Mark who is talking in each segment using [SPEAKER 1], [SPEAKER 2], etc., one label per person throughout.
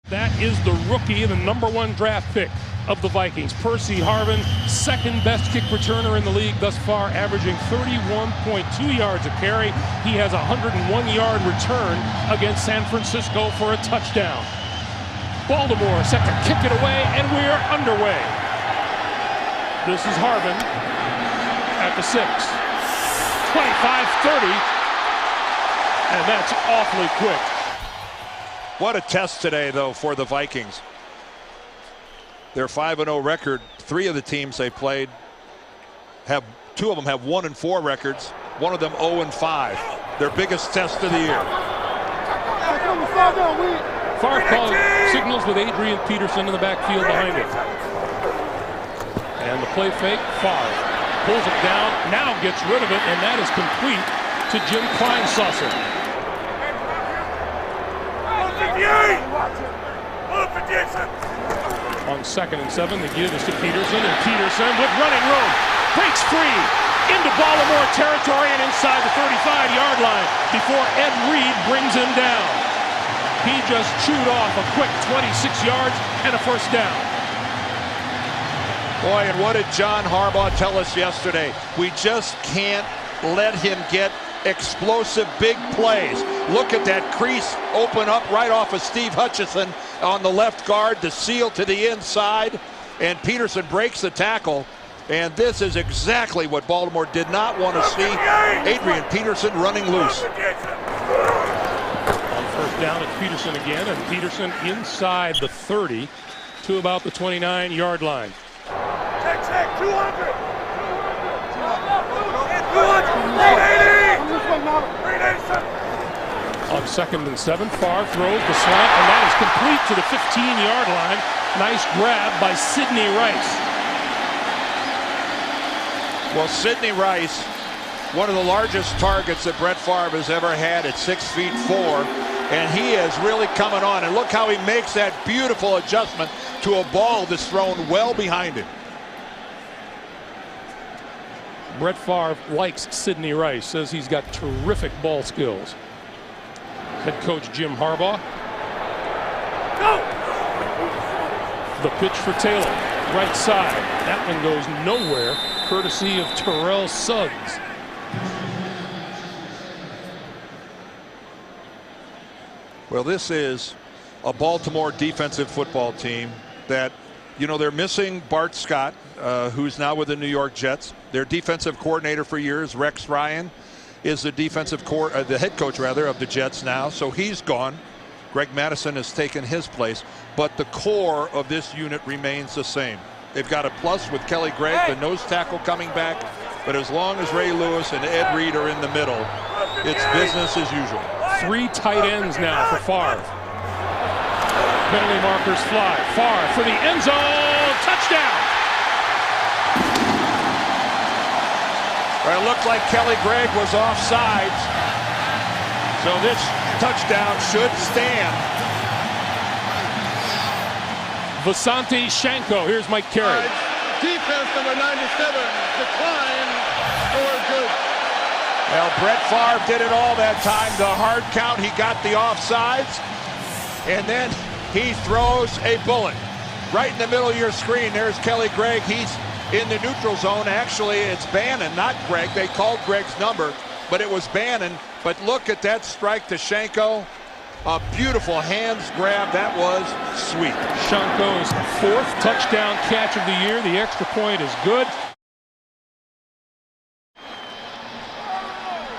[SPEAKER 1] That is the rookie, the #1 draft pick of the Vikings. Percy Harvin, second best kick returner in the league thus far, averaging 31.2 yards a carry. He has a 101-yard return against San Francisco for a touchdown. Baltimore set to kick it away, and we're underway. This is Harvin at the 6. 25-30, and that's awfully quick.
[SPEAKER 2] What a test today, though, for the Vikings. Their 5-0 record, 3 of the teams they played have, 2 of them have 1-4 records, 1 of them 0-5. Their biggest test of the year.
[SPEAKER 1] Favre calling signals with Adrian Peterson in the backfield behind him. And the play fake, Favre pulls it down, now gets rid of it, and that is complete to Jim Kleinsasser. On 2nd and 7, the give is to Peterson, and Peterson with running room breaks free into Baltimore territory and inside the 35-yard line before Ed Reed brings him down. He just chewed off a quick 26 yards and a first down.
[SPEAKER 2] Boy, and what did John Harbaugh tell us yesterday? We just can't let him get explosive big plays. Look at that crease open up right off of Steve Hutchinson on the left guard, the seal to the inside, and Peterson breaks the tackle. And this is exactly what Baltimore did not want to see. Adrian Peterson running loose.
[SPEAKER 1] On first down, it's Peterson again, and Peterson inside the 30 to about the 29-yard line.
[SPEAKER 3] Check, 200.
[SPEAKER 1] On 2nd and 7, Favre throws the slant, and that is complete to the 15-yard line. Nice grab by Sidney Rice.
[SPEAKER 2] Well, Sidney Rice, one of the largest targets that Brett Favre has ever had at 6'4", and he is really coming on. And look how he makes that beautiful adjustment to a ball that's thrown well behind him.
[SPEAKER 1] Brett Favre likes Sidney Rice, says he's got terrific ball skills. Head coach Jim Harbaugh.
[SPEAKER 3] Go!
[SPEAKER 1] The pitch for Taylor, right side. That one goes nowhere, courtesy of Terrell Suggs.
[SPEAKER 2] Well, this is a Baltimore defensive football team that, you know, they're missing Bart Scott, who's now with the New York Jets. Their defensive coordinator for years, Rex Ryan, is the the head coach rather of the Jets now, so he's gone. Greg Madison has taken his place, but the core of this unit remains the same. They've got a plus with Kelly Gregg, the nose tackle, coming back, but as long as Ray Lewis and Ed Reed are in the middle, it's business as usual.
[SPEAKER 1] 3 tight ends now for Favre. Penalty markers fly. Favre for the end zone. Touchdown.
[SPEAKER 2] Well, it looked like Kelly Gregg was offsides, so this touchdown should stand.
[SPEAKER 1] Vasante Shanko. Here's Mike Carey.
[SPEAKER 3] Defense number 97, decline, scored good.
[SPEAKER 2] Well, Brett Favre did it all that time. The hard count, he got the offsides, and then he throws a bullet. Right in the middle of your screen, there's Kelly Gregg. He's in the neutral zone. Actually, it's Bannon, not Gregg. They called Gregg's number, but it was Bannon. But look at that strike to Shanko. A beautiful hands grab. That was sweet.
[SPEAKER 1] Shanko's 4th touchdown catch of the year. The extra point is good.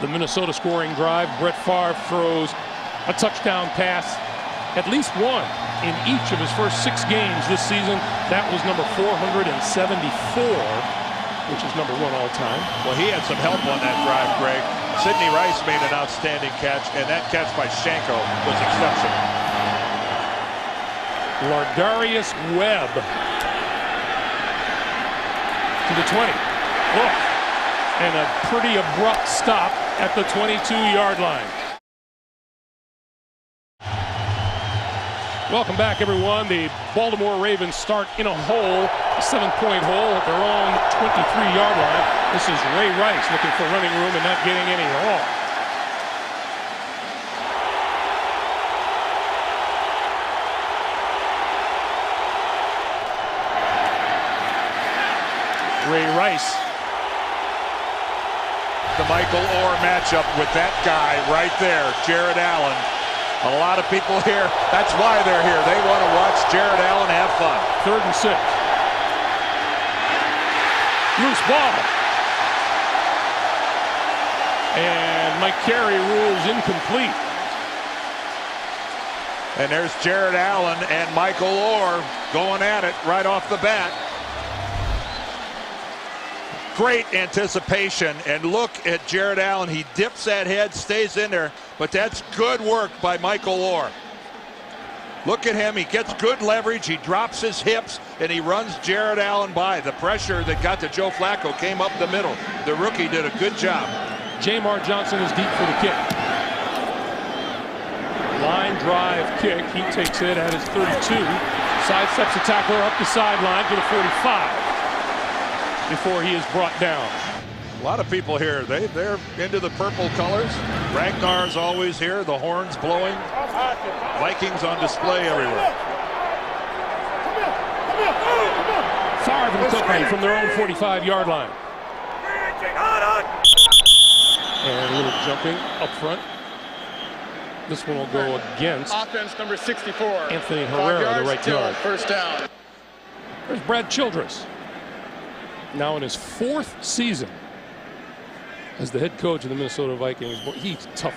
[SPEAKER 1] The Minnesota scoring drive. Brett Favre throws a touchdown pass, at least one in each of his first 6 games this season. That was number 474, which is number 1 all time.
[SPEAKER 2] Well, he had some help on that drive, Greg. Sidney Rice made an outstanding catch, and that catch by Shanko was exceptional.
[SPEAKER 1] Lardarius Webb to the 20. Look, and a pretty abrupt stop at the 22-yard line. Welcome back, everyone. The Baltimore Ravens start in a hole, a 7-point hole at their own 23-yard line. This is Ray Rice looking for running room and not getting any at all. Ray Rice.
[SPEAKER 2] The Michael Orr matchup with that guy right there, Jared Allen. A lot of people here, that's why they're here. They want to watch Jared Allen have fun.
[SPEAKER 1] 3rd and 6. Loose ball. And Mike Carey rules incomplete.
[SPEAKER 2] And there's Jared Allen and Michael Orr going at it right off the bat. Great anticipation, and look at Jared Allen. He dips that head, stays in there, but that's good work by Michael Orr. Look at him. He gets good leverage. He drops his hips, and he runs Jared Allen by. The pressure that got to Joe Flacco came up the middle. The rookie did a good job.
[SPEAKER 1] Jamar Johnson is deep for the kick. Line drive kick. He takes it at his 32. Sidesteps the tackler up the sideline to the 45 before he is brought down.
[SPEAKER 2] A lot of people here, they're into the purple colors. Ragnar's always here, the horns blowing. Vikings on display everywhere.
[SPEAKER 1] Favre and Cookman from their own 45-yard line. And a little jumping up front. This one will go against
[SPEAKER 3] Offense number 64.
[SPEAKER 1] Anthony Herrera, the right guard.
[SPEAKER 3] First down.
[SPEAKER 1] There's Brad Childress. Now in his 4th season as the head coach of the Minnesota Vikings. He's tough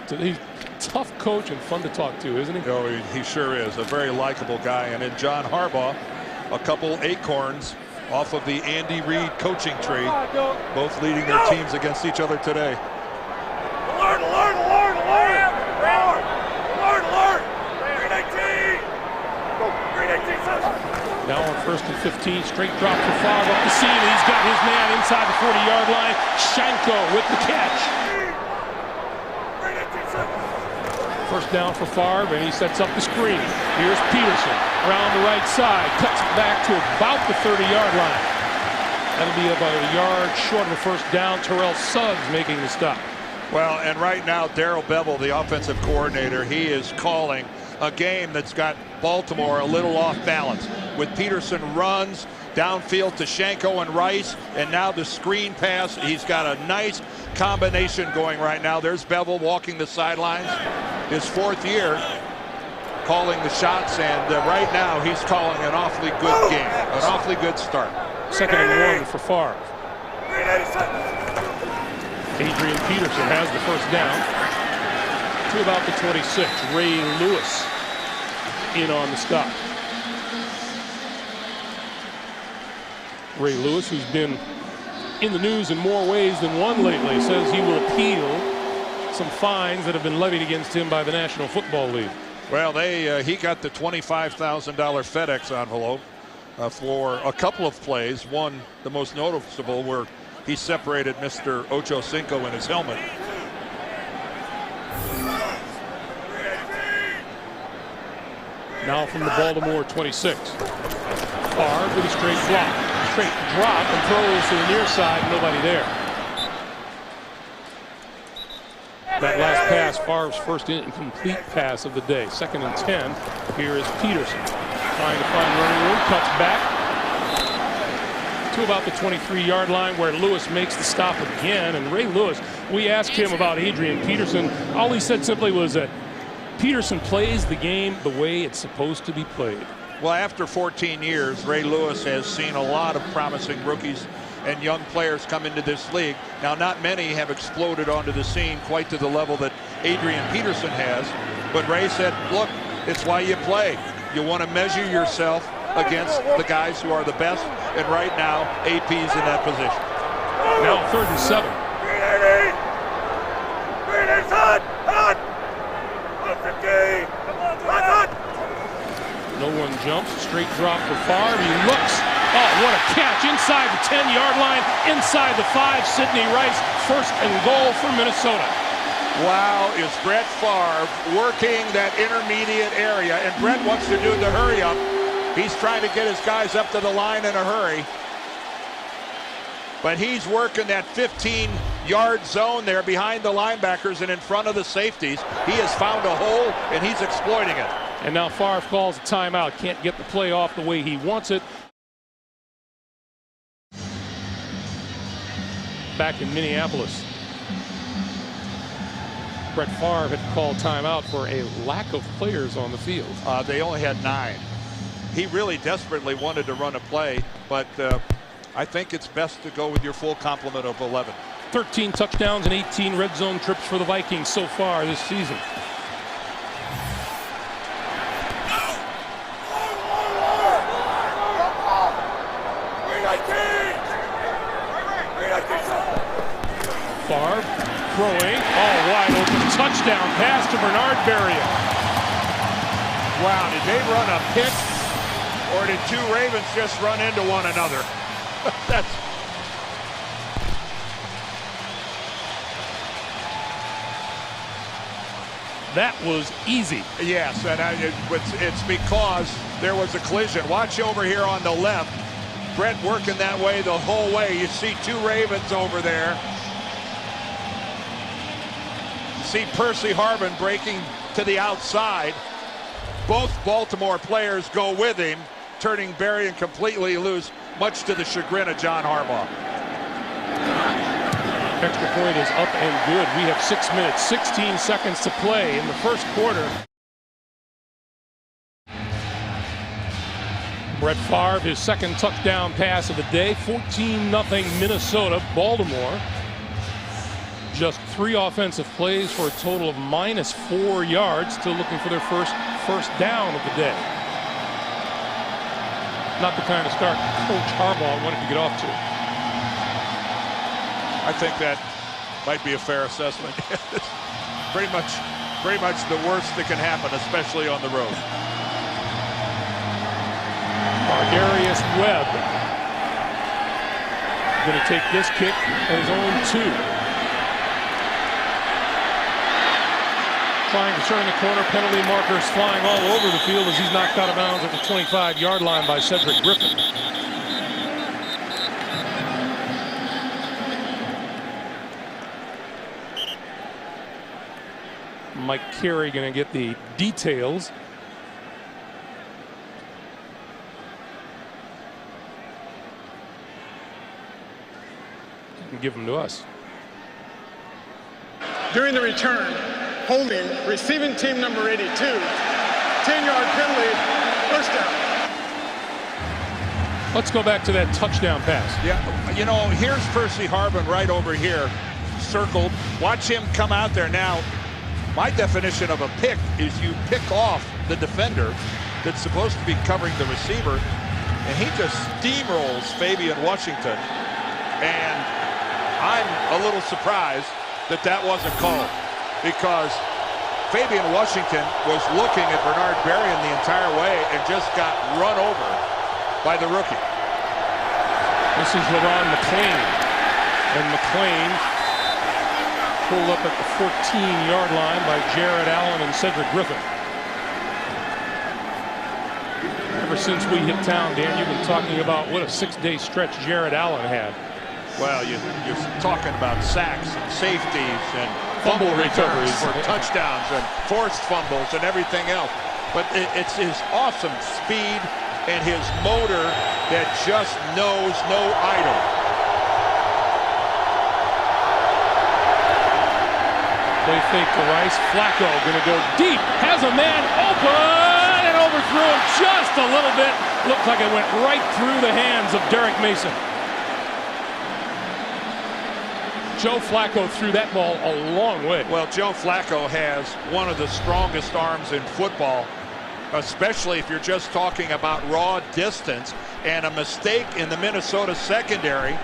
[SPEAKER 1] coach and fun to talk to, isn't he?
[SPEAKER 2] Oh, he sure is. A very likable guy. And then John Harbaugh, a couple acorns off of the Andy Reid coaching tree, both leading their teams against each other today.
[SPEAKER 3] Alert, alert, alert, alert! Alert, alert! Green 18! Green 18, son!
[SPEAKER 1] Now on 1st and 15, straight drop for Favre up the seam. He's got his man inside the 40-yard line. Shanko with the catch. 1st down for Favre, and he sets up the screen. Here's Peterson around the right side, cuts it back to about the 30-yard line. That'll be about a yard short of a 1st down. Terrell Suggs making the stop.
[SPEAKER 2] Well, and right now, Darrell Bevell, the offensive coordinator, he is calling a game that's got Baltimore a little off balance. With Peterson runs downfield to Shanko and Rice, and now the screen pass. He's got a nice combination going right now. There's Bevell walking the sidelines. His 4th year calling the shots, and right now he's calling an awfully good game, an awfully good start.
[SPEAKER 1] 2nd and 1 for Favre. Adrian Peterson has the 1st down to about the 26. Ray Lewis in on the stop. Ray Lewis, who's been in the news in more ways than one lately, says he will appeal some fines that have been levied against him by the National Football League.
[SPEAKER 2] Well, he got the $25,000 FedEx envelope for a couple of plays. One, the most noticeable, where he separated Mr. Ocho Cinco in his helmet.
[SPEAKER 1] Now from the Baltimore 26. Favre with a straight drop and throws to the near side, nobody there. That last pass, Favre's 1st incomplete pass of the day. 2nd and 10. Here is Peterson trying to find running room, cuts back to about the 23-yard line, where Lewis makes the stop again. And Ray Lewis, we asked him about Adrian Peterson. All he said simply was that Peterson plays the game the way it's supposed to be played.
[SPEAKER 2] Well, after 14 years, Ray Lewis has seen a lot of promising rookies and young players come into this league. Now, not many have exploded onto the scene quite to the level that Adrian Peterson has. But Ray said, look, it's why you play. You want to measure yourself against the guys who are the best. And right now, AP's in that position.
[SPEAKER 1] Now 3rd and 7. No one jumps. Straight drop for Favre. He looks. Oh, what a catch. Inside the 10-yard line. Inside the 5. Sidney Rice. 1st and goal for Minnesota.
[SPEAKER 2] Wow, is Brett Favre working that intermediate area. And Brett wants to do the hurry up. He's trying to get his guys up to the line in a hurry. But he's working that 15-yard zone there behind the linebackers and in front of the safeties. He has found a hole, and he's exploiting it.
[SPEAKER 1] And now Favre calls a timeout. Can't get the play off the way he wants it. back in Minneapolis. Brett Favre had called timeout for a lack of players on the field.
[SPEAKER 2] They only had 9. He really desperately wanted to run a play, but I think it's best to go with your full complement of 11.
[SPEAKER 1] 13 touchdowns and 18 red zone trips for the Vikings so far this season. Favre throwing, all wide open, touchdown pass to Bernard Berrian.
[SPEAKER 4] Wow, did they run a pick, or did 2 Ravens just run into one another?
[SPEAKER 1] That was easy.
[SPEAKER 2] Yes, and it's because there was a collision. Watch over here on the left. Brett working that way the whole way. You see 2 Ravens over there. You see Percy Harvin breaking to the outside. Both Baltimore players go with him, turning Berrian completely loose, much to the chagrin of John Harbaugh.
[SPEAKER 1] Extra point is up and good. We have 6 minutes, 16 seconds to play in the first quarter. Brett Favre, his second touchdown pass of the day. 14-0 Minnesota. Baltimore just 3 offensive plays for a total of -4 yards. Still looking for their first down of the day. Not the kind of start Coach Harbaugh wanted to get off to.
[SPEAKER 2] I think that might be a fair assessment. pretty much the worst that can happen, especially on the road.
[SPEAKER 1] Darius Webb going to take this kick at his own 2. Trying to turn the corner, penalty markers flying all over the field as he's knocked out of bounds at the 25-yard line by Cedric Griffin. Mike Carey going to get the details. And give them to us.
[SPEAKER 3] During the return, holding, receiving team number 82, 10-yard penalty, first down.
[SPEAKER 1] Let's go back to that touchdown pass.
[SPEAKER 2] Yeah, you know, here's Percy Harvin right over here, circled. Watch him come out there now. My definition of a pick is you pick off the defender that's supposed to be covering the receiver, and he just steamrolls Fabian Washington. And I'm a little surprised that wasn't called, because Fabian Washington was looking at Bernard Berrian the entire way and just got run over by the rookie.
[SPEAKER 1] This is LeRon McClain, and McClain pulled up at the 14-yard line by Jared Allen and Cedric Griffin. Ever since we hit town, Dan, you've been talking about what a 6-day stretch Jared Allen had.
[SPEAKER 2] Well, you're talking about sacks and safeties and
[SPEAKER 1] Fumble
[SPEAKER 2] recoveries
[SPEAKER 1] recoveries
[SPEAKER 2] for touchdowns and forced fumbles and everything else. But it's his awesome speed and his motor that just knows no idle.
[SPEAKER 1] Play fake to Rice. Flacco going to go deep. Has a man open and overthrew him just a little bit. Looks like it went right through the hands of Derek Mason. Joe Flacco threw that ball a long way.
[SPEAKER 2] Well, Joe Flacco has one of the strongest arms in football, especially if you're just talking about raw distance. And a mistake in the Minnesota secondary.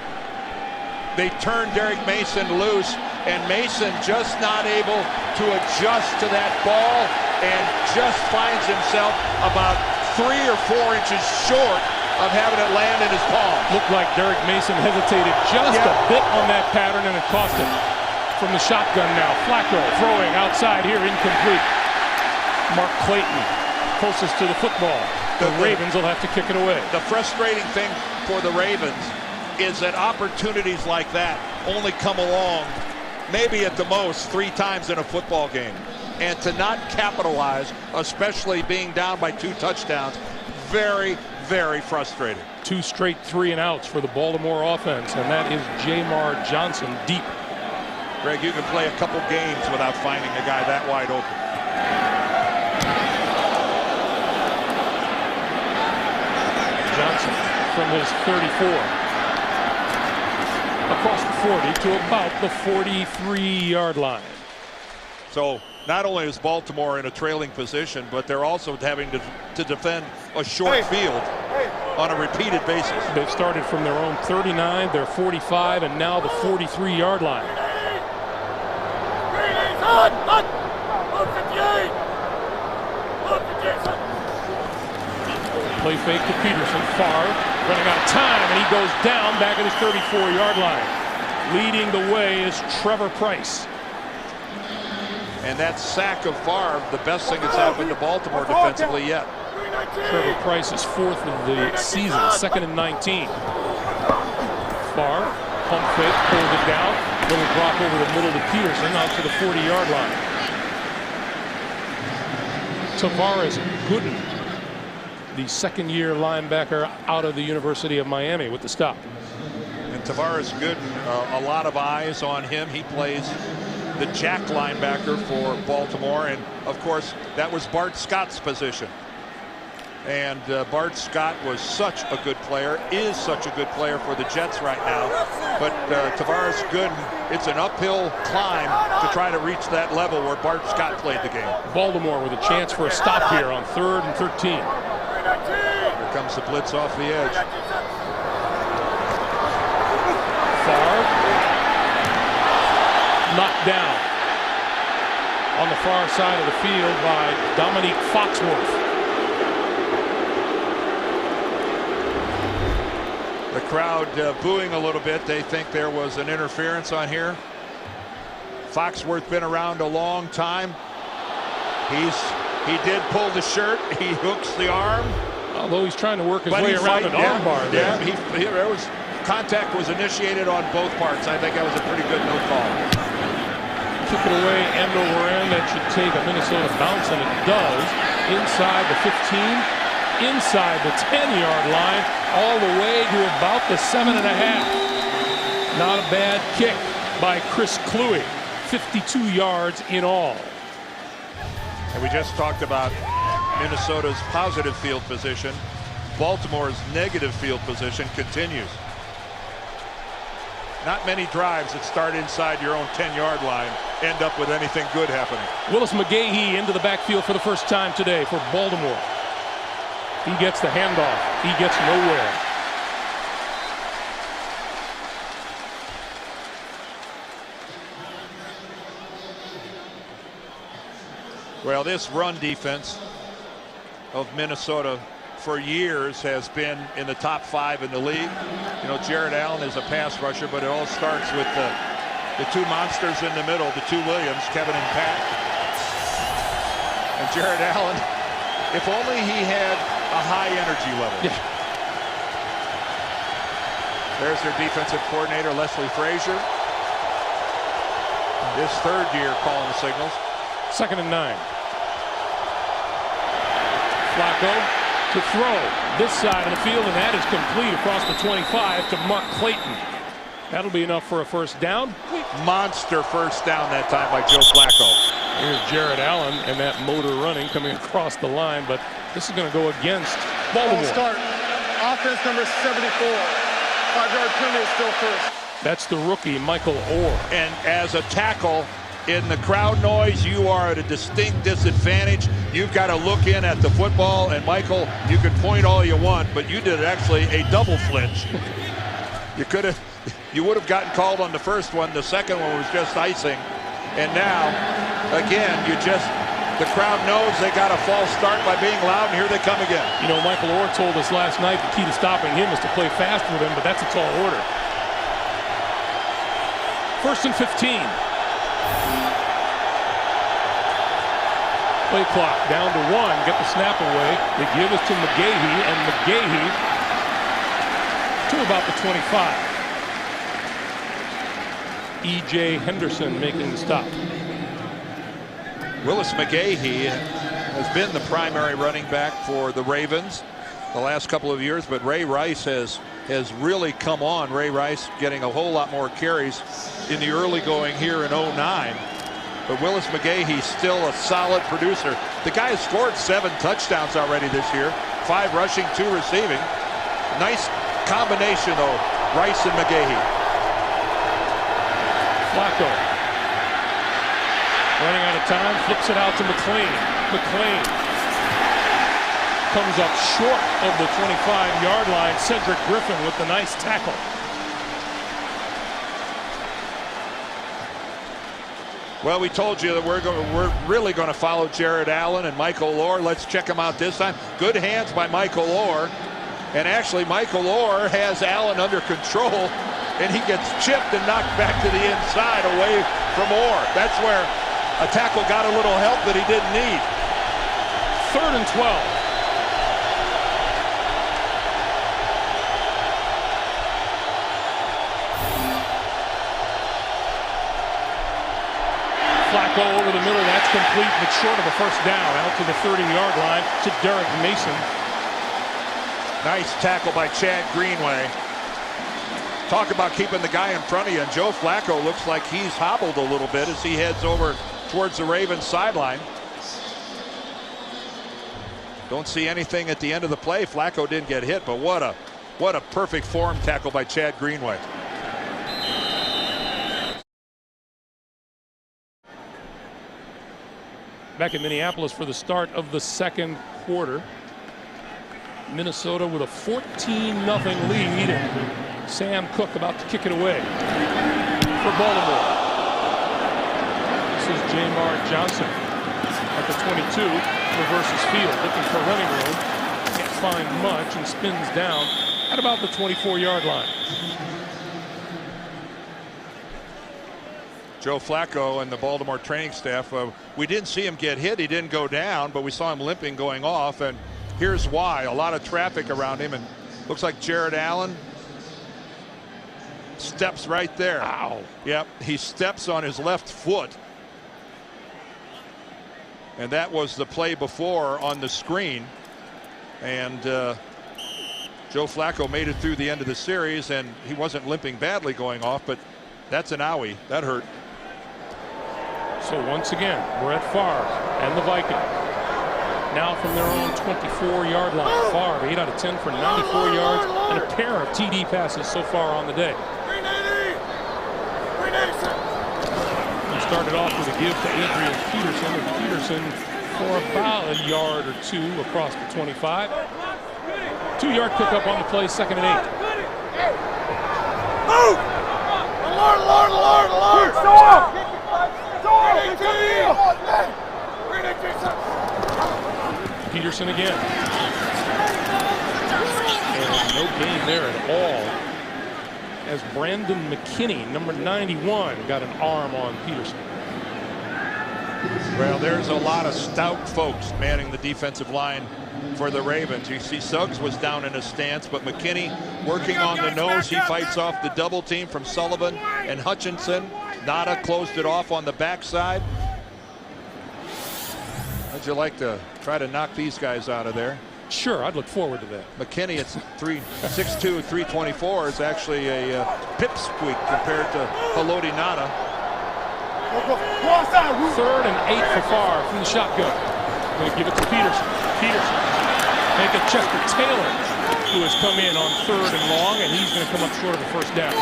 [SPEAKER 2] They turned Derek Mason loose, and Mason just not able to adjust to that ball and just finds himself about 3 or 4 inches short of having it land in his palm.
[SPEAKER 1] Looked like Derek Mason hesitated just a bit on that pattern, and it cost him. From the shotgun now, Flacco throwing outside here, incomplete. Mark Clayton closest to the football. The Ravens will have to kick it away.
[SPEAKER 2] The frustrating thing for the Ravens is that opportunities like that only come along maybe at the most 3 times in a football game. And to not capitalize, especially being down by 2 touchdowns, very, very frustrated.
[SPEAKER 1] 2 straight 3-and-outs for the Baltimore offense, and that is Jamar Johnson deep.
[SPEAKER 2] Greg, you can play a couple games without finding a guy that wide open.
[SPEAKER 1] Johnson from his 34 across the 40 to about the 43-yard line.
[SPEAKER 2] So not only is Baltimore in a trailing position, but they're also having to defend a short field on a repeated basis.
[SPEAKER 1] They've started from their own 39, their 45, and now the 43-yard line. Play fake to Peterson. Favre running out of time, and he goes down back at his 34-yard line. Leading the way is Trevor Price.
[SPEAKER 2] And that sack of Favre, the best thing that's happened to Baltimore defensively yet.
[SPEAKER 1] Trevor Price is 4th of the season, 2nd and 19. Favre, pump fake, pulls it down. Little drop over the middle to Peterson out to the 40-yard line. Tavares Gooden, the second-year linebacker out of the University of Miami, with the stop.
[SPEAKER 2] And Tavares Gooden, a lot of eyes on him. He plays the jack linebacker for Baltimore, and of course that was Bart Scott's position. And Bart Scott was such a good player, is such a good player for the Jets right now. But Tavares Gooden, it's an uphill climb to try to reach that level where Bart Scott played the game.
[SPEAKER 1] Baltimore with a chance for a stop here on 3rd and 13.
[SPEAKER 2] Here comes the blitz off the edge.
[SPEAKER 1] Favre knocked down on the far side of the field by Dominique Foxworth.
[SPEAKER 2] The crowd booing a little bit. They think there was an interference on here. Foxworth been around a long time. He did pull the shirt. He hooks the arm.
[SPEAKER 1] Although he's trying to work his way around an arm bar there.
[SPEAKER 2] Yeah, there was contact was initiated on both parts. I think that was a pretty good no call.
[SPEAKER 1] Kick it away end over end. That should take a Minnesota bounce, and it does. Inside the 15, inside the 10-yard line, all the way to about the 7.5. Not a bad kick by Chris Kluwe. 52 yards in all.
[SPEAKER 2] And we just talked about Minnesota's positive field position. Baltimore's negative field position continues. Not many drives that start inside your own 10-yard line end up with anything good happening.
[SPEAKER 1] Willis McGahee into the backfield for the first time today for Baltimore. He gets the handoff. He gets nowhere.
[SPEAKER 2] Well, this run defense of Minnesota for years has been in the top 5 in the league. You know, Jared Allen is a pass rusher, but it all starts with the 2 monsters in the middle, the 2 Williams, Kevin and Pat. And Jared Allen, if only he had a high energy level.
[SPEAKER 1] Yeah.
[SPEAKER 2] There's their defensive coordinator, Leslie Frazier. His 3rd year calling the signals.
[SPEAKER 1] 2nd and 9. Flacco to throw this side of the field, and that is complete across the 25 to Mark Clayton. That'll be enough for a first down.
[SPEAKER 2] Monster first down that time by Joe Flacco.
[SPEAKER 1] Here's Jared Allen and that motor running coming across the line, but this is going to go against Baltimore.
[SPEAKER 3] Start. Offense number 74. 5-yard penalty is still first.
[SPEAKER 1] That's the rookie, Michael Orr.
[SPEAKER 2] And as a tackle in the crowd noise, you are at a distinct disadvantage. You've got to look in at the football, and Michael, you can point all you want, but you did actually a double flinch. You would have gotten called on the first one. The second one was just icing. And now, again, the crowd knows they got a false start by being loud, and here they come again.
[SPEAKER 1] You know, Michael Orr told us last night the key to stopping him is to play fast with him, but that's a tall order. 1st and 15. Play clock down to 1. Get the snap away. They give it to McGahee, and McGahee to about the 25. E.J. Henderson making the stop.
[SPEAKER 2] Willis McGahee has been the primary running back for the Ravens. the last couple of years, but Ray Rice has really come on. Ray Rice getting a whole lot more carries in the early going here in 09. But Willis McGahee's still a solid producer. The guy has scored 7 touchdowns already this year, 5 rushing, 2 receiving. Nice combination though, Rice and McGahee.
[SPEAKER 1] Flacco running out of time, flips it out to McLean. McLean comes up short of the 25-yard line. Cedric Griffin with the nice tackle.
[SPEAKER 2] Well, we told you that we're really going to follow Jared Allen and Michael Orr. Let's check him out this time. Good hands by Michael Orr. And actually, Michael Orr has Allen under control, and he gets chipped and knocked back to the inside away from Orr. That's where a tackle got a little help that he didn't need.
[SPEAKER 1] 3rd and 12. Flacco over the middle, that's complete, but short of a first down, out to the 30-yard line to Derek Mason.
[SPEAKER 2] Nice tackle by Chad Greenway. Talk about keeping the guy in front of you, and Joe Flacco looks like he's hobbled a little bit as he heads over towards the Ravens sideline. Don't see anything at the end of the play. Flacco didn't get hit, but what a perfect form tackle by Chad Greenway.
[SPEAKER 1] Back in Minneapolis for the start of the second quarter. Minnesota with a 14-0 lead, and Sam Cook about to kick it away for Baltimore. This is Jamar Johnson at the 22, reverses field, looking for running room. Can't find much and spins down at about the 24-yard line.
[SPEAKER 2] Joe Flacco and the Baltimore training staff, we didn't see him get hit. He didn't go down, but we saw him limping going off, and here's why. A lot of traffic around him, and looks like Jared Allen steps right there.
[SPEAKER 1] Ow.
[SPEAKER 2] Yep, he steps on his left foot. And that was the play before on the screen. And Joe Flacco made it through the end of the series, and he wasn't limping badly going off, but that's an owie. That hurt.
[SPEAKER 1] So once again, we're at Favre and the Vikings. Now from their own 24-yard line. Favre, 8 out of 10 for 94 yards and a pair of TD passes so far on the day. He started off with a give to Adrian Peterson, and Peterson for about a yard or 2 across the 25. 2-yard pickup on the play, 2nd and 8.
[SPEAKER 5] Move! Lord!
[SPEAKER 1] Peterson again. And no gain there at all, as Brandon McKinney, number 91, got an arm on Peterson.
[SPEAKER 2] Well, there's a lot of stout folks manning the defensive line for the Ravens. You see Suggs was down in a stance, but McKinney working on the nose. He fights off the double team from Sullivan and Hutchinson. Nada closed it off on the backside. How'd you like to try to knock these guys out of there?
[SPEAKER 1] Sure, I'd look forward to that.
[SPEAKER 2] McKinney at 6'2", 324 is actually a pipsqueak compared to Haloti Nada.
[SPEAKER 1] 3rd and 8 for Favre from the shotgun. Going to give it to Peterson. Peterson make a Chester Taylor, who has come in on 3rd and long, and he's going to come up short of the first down.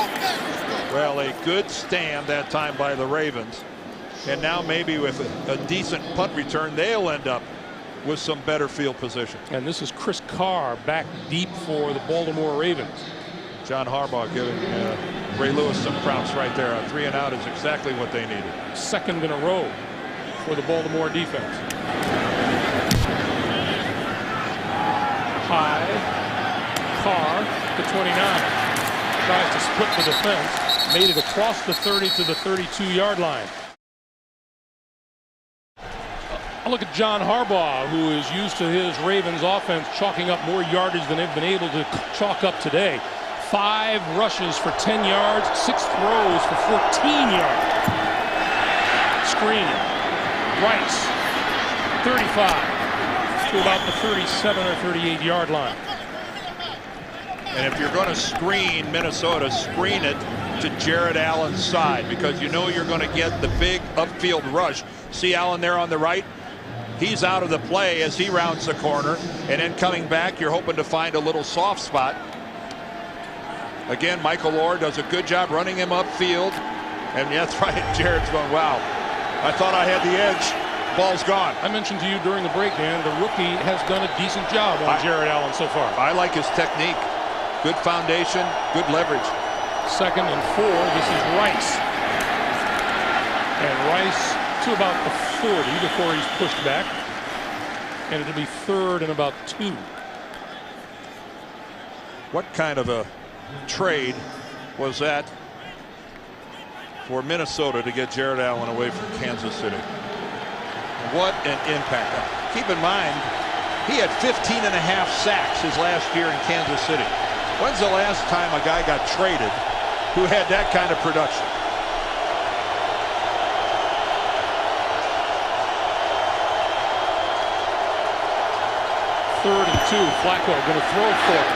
[SPEAKER 2] Well, a good stand that time by the Ravens. And now maybe with a decent punt return, they'll end up with some better field position.
[SPEAKER 1] And this is Chris Carr back deep for the Baltimore Ravens.
[SPEAKER 2] John Harbaugh giving Ray Lewis some props right there. A 3 and out is exactly what they needed.
[SPEAKER 1] 2nd in a row for the Baltimore defense. High. Carr to 29. Tries to split the defense. Made it across the 30 to the 32-yard line. A look at John Harbaugh, who is used to his Ravens offense chalking up more yardage than they've been able to chalk up today. 5 rushes for 10 yards, 6 throws for 14 yards. Screen. Rice, 35 to about the 37 or 38-yard line.
[SPEAKER 2] And if you're going to screen Minnesota, screen it to Jared Allen's side, because you know you're going to get the big upfield rush. See Allen there on the right? He's out of the play as he rounds the corner, and then coming back, you're hoping to find a little soft spot. Again, Michael Orr does a good job running him upfield. And that's right, Jared's going, wow, I thought I had the edge. Ball's gone.
[SPEAKER 1] I mentioned to you during the break, Dan, the rookie has done a decent job on Jared Allen so far.
[SPEAKER 2] I like his technique. Good foundation, good leverage.
[SPEAKER 1] 2nd and 4. This is Rice. And Rice to about the 40 before he's pushed back. And it'll be 3rd and about 2.
[SPEAKER 2] What kind of a trade was that for Minnesota to get Jared Allen away from Kansas City? What an impact. Keep in mind, he had 15.5 sacks his last year in Kansas City. When's the last time a guy got traded who had that kind of production?
[SPEAKER 1] Third and 2. Flacco going to throw for it.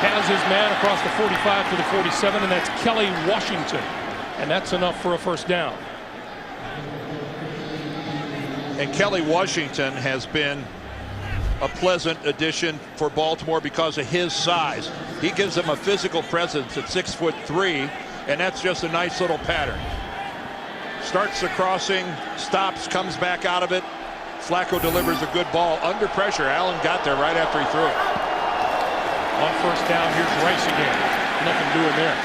[SPEAKER 1] Has his man across the 45 to the 47, and that's Kelly Washington. And that's enough for a first down.
[SPEAKER 2] And Kelly Washington has been a pleasant addition for Baltimore because of his size. He gives them a physical presence at 6'3", and that's just a nice little pattern. Starts the crossing, stops, comes back out of it. Flacco delivers a good ball under pressure. Allen got there right after he threw it.
[SPEAKER 1] On first down, here's Rice again. Nothing doing there.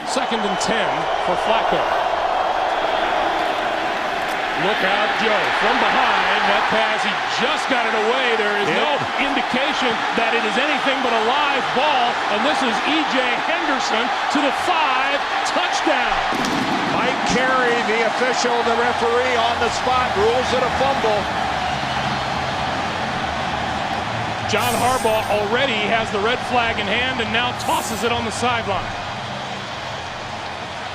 [SPEAKER 1] 2nd and 10 for Flacco. Look out, Joe. From behind, that pass, he just got it away. There is no indication that it is anything but a live ball. And this is E.J. Henderson to the 5, touchdown.
[SPEAKER 4] Mike Carey, the official, the referee on the spot, rules it a fumble.
[SPEAKER 1] John Harbaugh already has the red flag in hand and now tosses it on the sideline.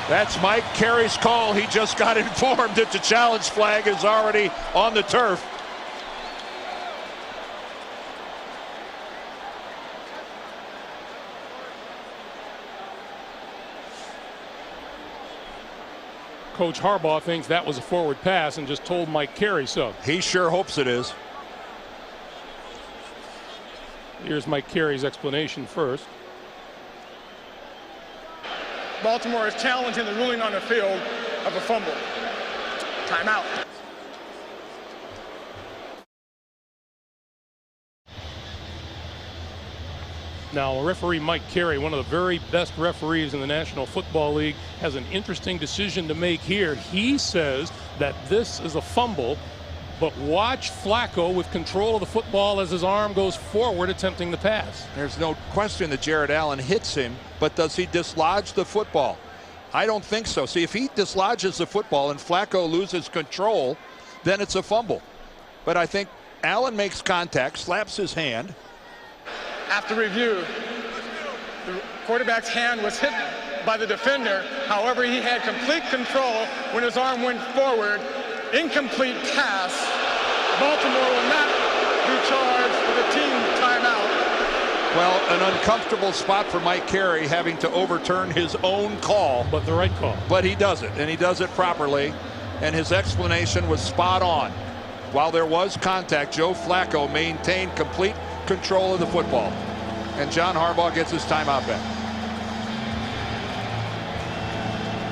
[SPEAKER 2] That's Mike Carey's call. He just got informed that the challenge flag is already on the turf.
[SPEAKER 1] Coach Harbaugh thinks that was a forward pass and just told Mike Carey so.
[SPEAKER 2] He sure hopes it is.
[SPEAKER 1] Here's Mike Carey's explanation first.
[SPEAKER 3] Baltimore is challenging the ruling on the field of a fumble. Timeout.
[SPEAKER 1] Now, referee Mike Carey, one of the very best referees in the National Football League, has an interesting decision to make here. He says that this is a fumble, but watch Flacco with control of the football as his arm goes forward attempting the pass.
[SPEAKER 2] There's no question that Jared Allen hits him, but does he dislodge the football? I don't think so. See, if he dislodges the football and Flacco loses control, then it's a fumble. But I think Allen makes contact, slaps his hand.
[SPEAKER 3] After review, the quarterback's hand was hit by the defender. However, he had complete control when his arm went forward. Incomplete pass. Baltimore will not be charged with a team timeout.
[SPEAKER 2] Well, an uncomfortable spot for Mike Carey, having to overturn his own call.
[SPEAKER 1] But the right call.
[SPEAKER 2] But he does it, and he does it properly. And his explanation was spot on. While there was contact, Joe Flacco maintained complete control of the football. And John Harbaugh gets his timeout back.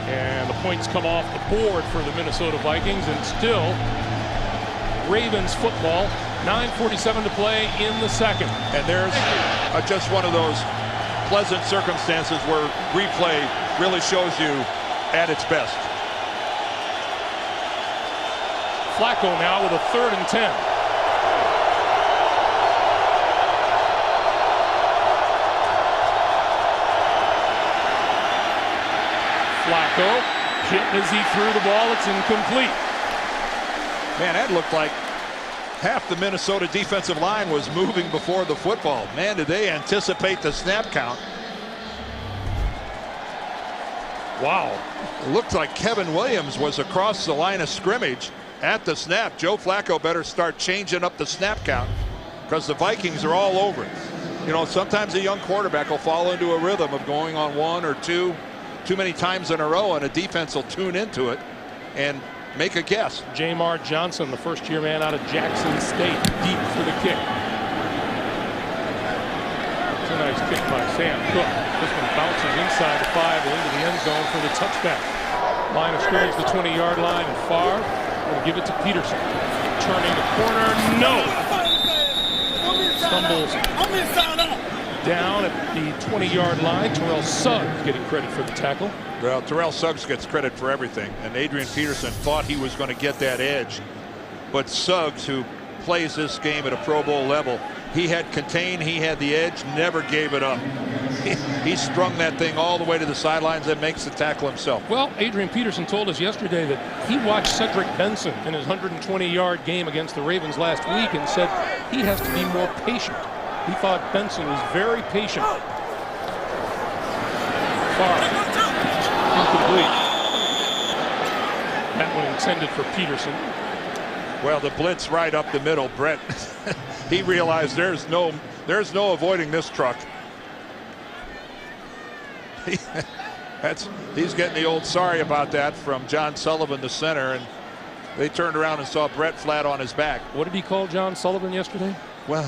[SPEAKER 1] And the points come off the board for the Minnesota Vikings, and still Ravens football. 9:47 to play in the second.
[SPEAKER 2] And there's just one of those pleasant circumstances where replay really shows you at its best.
[SPEAKER 1] Flacco now with a 3rd and 10. Flacco hit as he threw the ball. It's incomplete.
[SPEAKER 2] Man, that looked like half the Minnesota defensive line was moving before the football. Man, did they anticipate the snap count.
[SPEAKER 1] Wow.
[SPEAKER 2] It looked like Kevin Williams was across the line of scrimmage at the snap. Joe Flacco better start changing up the snap count, because the Vikings are all over it. You know, sometimes a young quarterback will fall into a rhythm of going on one or two too many times in a row, and a defense will tune into it and make a guess.
[SPEAKER 1] Jamar Johnson, the first-year man out of Jackson State, deep for the kick. It's a nice kick by Sam Cook. This one bounces inside the 5 and into the end zone for the touchback. Line of scrimmage, the 20-yard line, and Favre will give it to Peterson. Turning the corner, no! Stumbles down at the 20-yard line. Terrell Suggs getting credit for the tackle.
[SPEAKER 2] Well, Terrell Suggs gets credit for everything, and Adrian Peterson thought he was going to get that edge. But Suggs, who plays this game at a Pro Bowl level, he had contained, he had the edge, never gave it up. He strung that thing all the way to the sidelines and makes the tackle himself.
[SPEAKER 1] Well, Adrian Peterson told us yesterday that he watched Cedric Benson in his 120-yard game against the Ravens last week and said he has to be more patient. He thought Benson was very patient. Favre, incomplete. That one intended for Peterson.
[SPEAKER 2] Well, the blitz right up the middle. Brett, he realized there's no avoiding this truck. He's getting the old sorry about that from John Sullivan, the center, and they turned around and saw Brett flat on his back.
[SPEAKER 1] What did he call John Sullivan yesterday?
[SPEAKER 2] Well,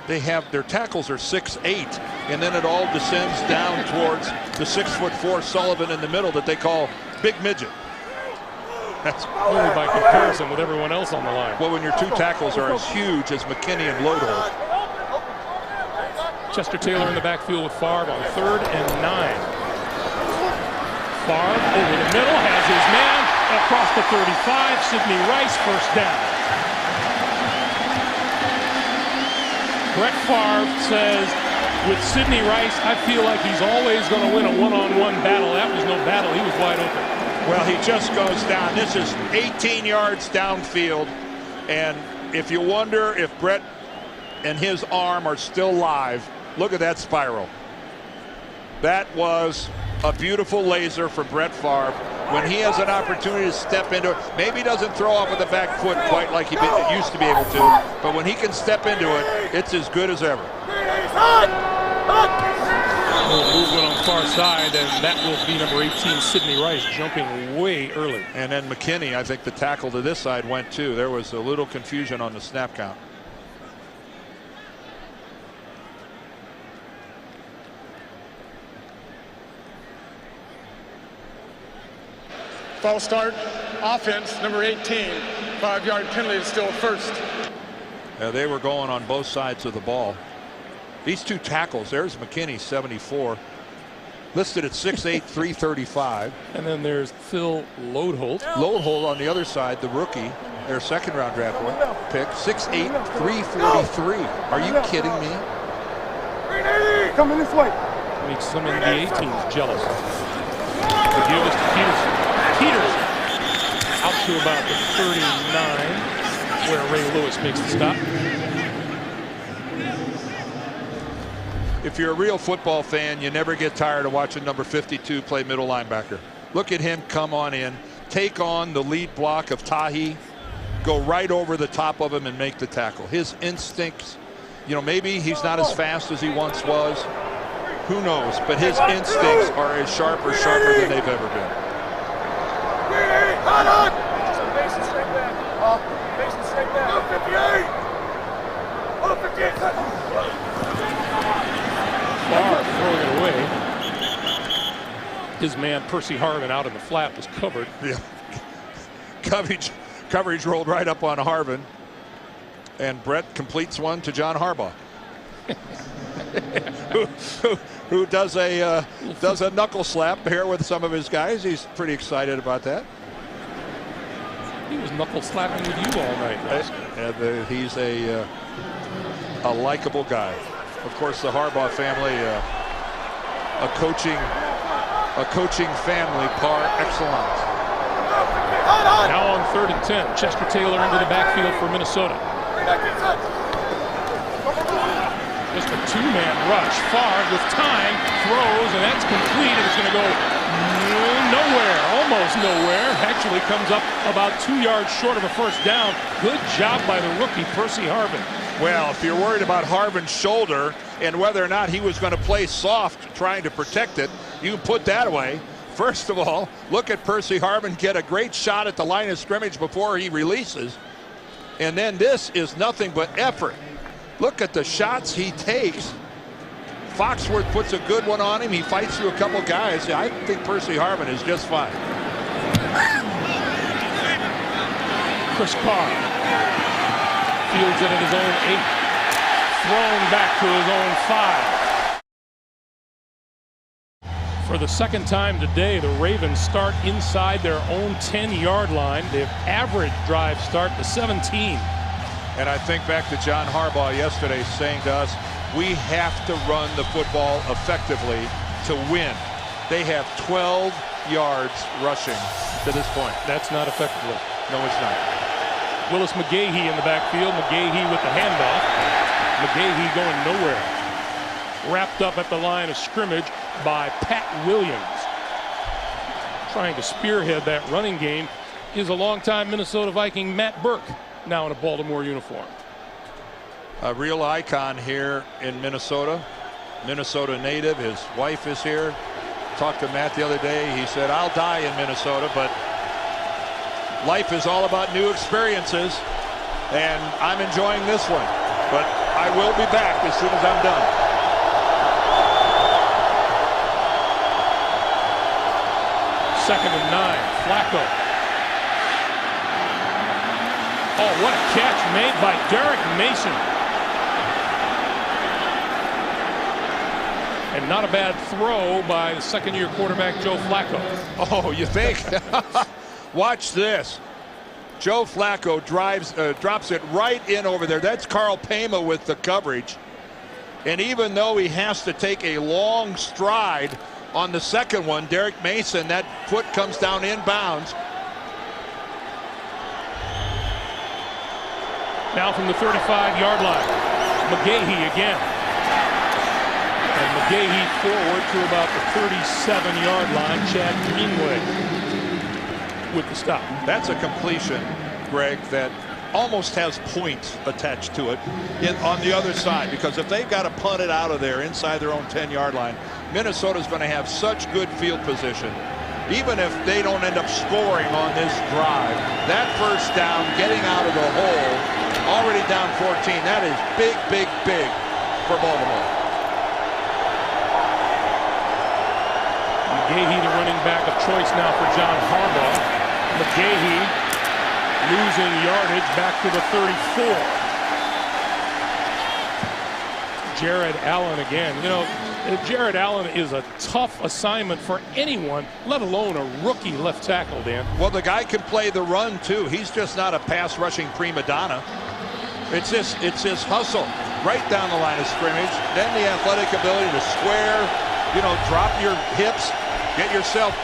[SPEAKER 2] they have their tackles are 6'8", and then it all descends down towards the 6'4" Sullivan in the middle that they call big midget. That's
[SPEAKER 1] only by comparison with everyone else on the line.
[SPEAKER 2] Well, when your two tackles are as huge as McKinney and Lodeholt.
[SPEAKER 1] Chester Taylor in the backfield with Favre on 3rd and 9. Favre over the middle, has his man across the 35. Sidney Rice, first down. Brett Favre says, with Sidney Rice, I feel like he's always going to win a one-on-one battle. That was no battle. He was wide open.
[SPEAKER 2] Well, he just goes down. This is 18 yards downfield. And if you wonder if Brett and his arm are still live, look at that spiral. That was a beautiful laser for Brett Favre. When he has an opportunity to step into it, maybe he doesn't throw off with the back foot quite like he used to be able to, but when he can step into it, it's as good as ever.
[SPEAKER 1] Movement on the far side, and that will be number 18, Sidney Rice, jumping way early.
[SPEAKER 2] And then McKinney, I think the tackle to this side went too. There was a little confusion on the snap count.
[SPEAKER 3] False start, offense, number 18. 5-yard penalty is still first.
[SPEAKER 2] They were going on both sides of the ball. These two tackles, there's McKinney, 74. Listed at 6'8", 335.
[SPEAKER 1] And then there's Phil Lodeholt.
[SPEAKER 2] Lodeholt on the other side, the rookie, their second-round draft pick, 6'8", 343. Are you kidding me?
[SPEAKER 5] Coming this way.
[SPEAKER 1] Makes some NBA teams jealous. The give is to Peterson. Peterson out to about the 39, where Ray Lewis makes the stop.
[SPEAKER 2] If you're a real football fan, you never get tired of watching number 52 play middle linebacker. Look at him come on in, take on the lead block of Tahi, go right over the top of him and make the tackle. His instincts, you know, maybe he's not as fast as he once was. Who knows? But his instincts are as sharp or sharper than they've ever been.
[SPEAKER 1] Favre throwing it away. His man Percy Harvin out in the flat was covered.
[SPEAKER 2] Yeah. Coverage rolled right up on Harvin, and Brett completes one to John Harbaugh, who does a knuckle slap here with some of his guys. He's pretty excited about that.
[SPEAKER 1] He was knuckle slapping with you all night, Russ.
[SPEAKER 2] He's a likable guy. Of course, the Harbaugh family, a coaching family par excellence.
[SPEAKER 1] Now on 3rd and 10, Chester Taylor into the backfield for Minnesota. Just a two-man rush. Favre with time throws, and that's complete. And it's going to go nowhere, almost nowhere. Actually comes up about 2 yards short of a first down. Good job by the rookie, Percy Harvin.
[SPEAKER 2] Well, if you're worried about Harvin's shoulder and whether or not he was going to play soft trying to protect it, you can put that away. First of all, look at Percy Harvin get a great shot at the line of scrimmage before he releases. And then this is nothing but effort. Look at the shots he takes. Foxworth puts a good one on him. He fights through a couple guys. I think Percy Harvin is just fine.
[SPEAKER 1] Chris Carr fields it at his own 8. Thrown back to his own 5. For the second time today, the Ravens start inside their own 10-yard line. Their average drive start to 17.
[SPEAKER 2] And I think back to John Harbaugh yesterday saying to us, we have to run the football effectively to win. They have 12 yards rushing to this point.
[SPEAKER 1] That's not effectively.
[SPEAKER 2] No, it's not.
[SPEAKER 1] Willis McGahee in the backfield. McGahee with the handoff. McGahee going nowhere. Wrapped up at the line of scrimmage by Pat Williams. Trying to spearhead that running game is a longtime Minnesota Viking, Matt Burke, now in a Baltimore uniform.
[SPEAKER 2] A real icon here in Minnesota. Minnesota native. His wife is here. Talked to Matt the other day. He said, I'll die in Minnesota, but life is all about new experiences, and I'm enjoying this one. But I will be back as soon as I'm done.
[SPEAKER 1] Second and 9. Flacco. Oh, what a catch made by Derek Mason. And not a bad throw by the second-year quarterback, Joe Flacco.
[SPEAKER 2] Oh, you think? Watch this. Joe Flacco drops it right in over there. That's Carl Pema with the coverage. And even though he has to take a long stride on the second one, Derek Mason, that foot comes down inbounds.
[SPEAKER 1] Now from the 35-yard line, McGahee again. And McGahee forward to about the 37-yard line. Chad Greenway with the stop.
[SPEAKER 2] That's a completion, Greg, that almost has points attached to it on the other side, because if they've got to punt it out of there inside their own 10-yard line, Minnesota's going to have such good field position. Even if they don't end up scoring on this drive, that first down, getting out of the hole, already down 14, that is big, big, big for Baltimore.
[SPEAKER 1] McGahee, the running back of choice now for John Harbaugh. McGahee losing yardage back to the 34. Jared Allen again. You know, Jared Allen is a tough assignment for anyone, let alone a rookie left tackle, Dan.
[SPEAKER 2] Well, the guy can play the run too. He's just not a pass rushing prima donna. It's his hustle right down the line of scrimmage. Then the athletic ability to square, you know, drop your hips, get yourself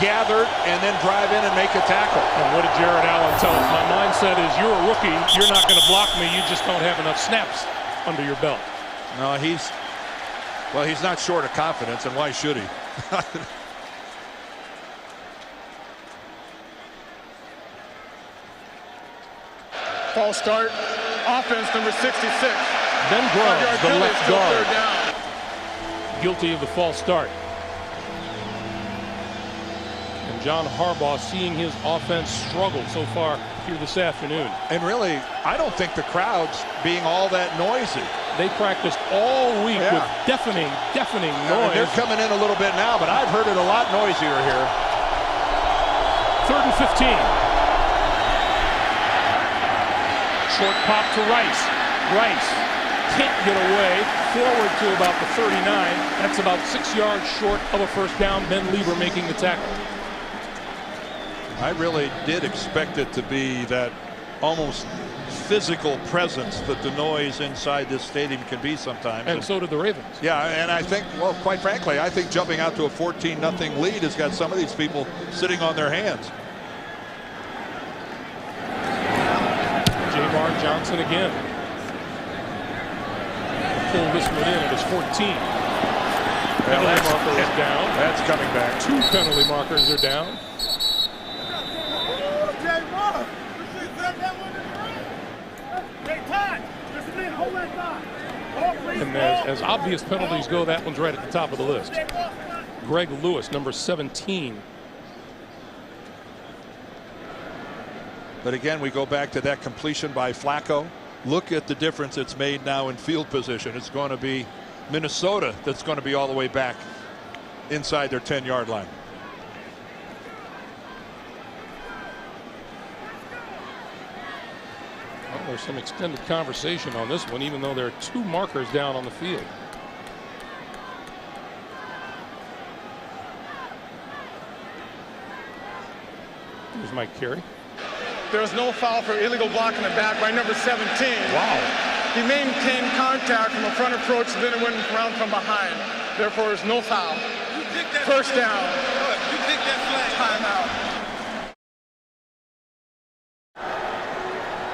[SPEAKER 2] gathered, and then drive in and make a tackle.
[SPEAKER 1] And what did Jared Allen tell us? My mindset is, you're a rookie, you're not going to block me, you just don't have enough snaps under your belt.
[SPEAKER 2] No, he's not short of confidence, and why should he?
[SPEAKER 3] False start. Offense number 66.
[SPEAKER 1] Ben Grubbs, the left guard,
[SPEAKER 3] down.
[SPEAKER 1] guilty of the false start. And John Harbaugh seeing his offense struggle so far here this afternoon.
[SPEAKER 2] And really, I don't think the crowd's being all that noisy.
[SPEAKER 1] They practiced all week with deafening noise.
[SPEAKER 2] They're coming in a little bit now, but I've heard it a lot noisier here.
[SPEAKER 1] 3rd and 15. Short pop to Rice. Rice can't get away. Forward to about the 39. That's about 6 yards short of a first down. Ben Lieber making the tackle.
[SPEAKER 2] I really did expect it to be that almost physical presence that the noise inside this stadium can be sometimes.
[SPEAKER 1] And so did the Ravens.
[SPEAKER 2] Yeah, and I think, well, quite frankly, I think jumping out to a 14-0 lead has got some of these people sitting on their hands.
[SPEAKER 1] Jamar Johnson again. Pull this one in at his 14. Penalty marker is down.
[SPEAKER 2] That's coming back.
[SPEAKER 1] 2 penalty markers are down.
[SPEAKER 5] Hey, Todd, listen to me.
[SPEAKER 1] And as obvious penalties go, that one's right at the top of the list. Greg Lewis, number 17.
[SPEAKER 2] But again, we go back to that completion by Flacco. Look at the difference it's made now in field position. It's going to be Minnesota that's going to be all the way back inside their 10-yard line.
[SPEAKER 1] Well, there's some extended conversation on this one, even though there are 2 markers down on the field. Here's Mike Carey.
[SPEAKER 3] There was no foul for illegal block in the back by number 17.
[SPEAKER 2] Wow.
[SPEAKER 3] He maintained contact from a front approach, then it went around from behind. Therefore, there's no foul. First down.
[SPEAKER 5] You pick that flag.
[SPEAKER 3] Timeout.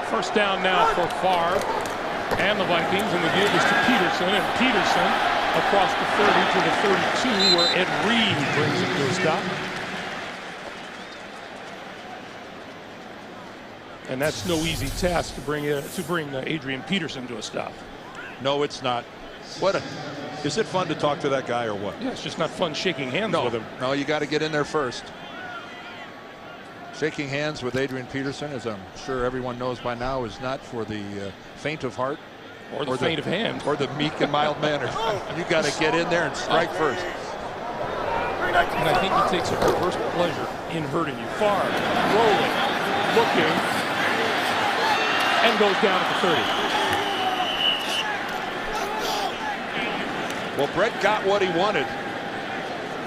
[SPEAKER 1] First down now for Favre and the Vikings, and the give is to Peterson, and Peterson across the 30 to the 32, where Ed Reed brings it to a stop. And that's no easy task to bring Adrian Peterson to a stop.
[SPEAKER 2] No, it's not. Is it fun to talk to that guy or what?
[SPEAKER 1] Yeah, it's just not fun shaking hands with him.
[SPEAKER 2] No, you got to get in there first. Shaking hands with Adrian Peterson, as I'm sure everyone knows by now, is not for the faint of heart.
[SPEAKER 1] Or the faint of hand.
[SPEAKER 2] Or the meek and mild manner. You got to get in there and strike first.
[SPEAKER 1] And I think he takes a perverse pleasure in hurting you. Favre rolling, looking, and goes down at the 30.
[SPEAKER 2] Well, Brett got what he wanted.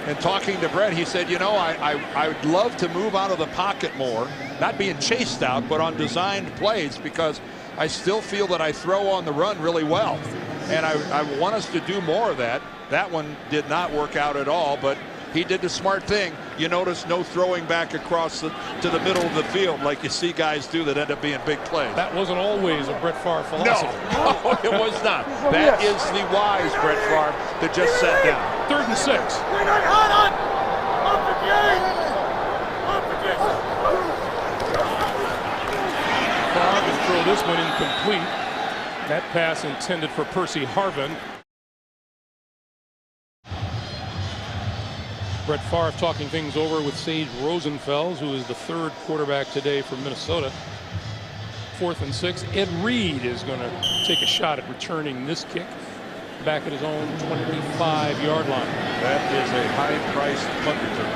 [SPEAKER 2] And talking to Brett, he said, you know, I would love to move out of the pocket more, not being chased out, but on designed plays, because I still feel that I throw on the run really well. And I want us to do more of that. That one did not work out at all, but he did the smart thing. You notice no throwing back across to the middle of the field like you see guys do that end up being big plays.
[SPEAKER 1] That wasn't always a Brett Favre philosophy.
[SPEAKER 2] No, it was not. That is the wise Brett Favre that just sat down.
[SPEAKER 1] 3rd and 6. Favre will throw this one incomplete. That pass intended for Percy Harvin. Brett Favre talking things over with Sage Rosenfels, who is the 3rd quarterback today for Minnesota. 4th and 6. Ed Reed is going to take a shot at returning this kick back at his own 25-yard line.
[SPEAKER 2] That is a high-priced punt return.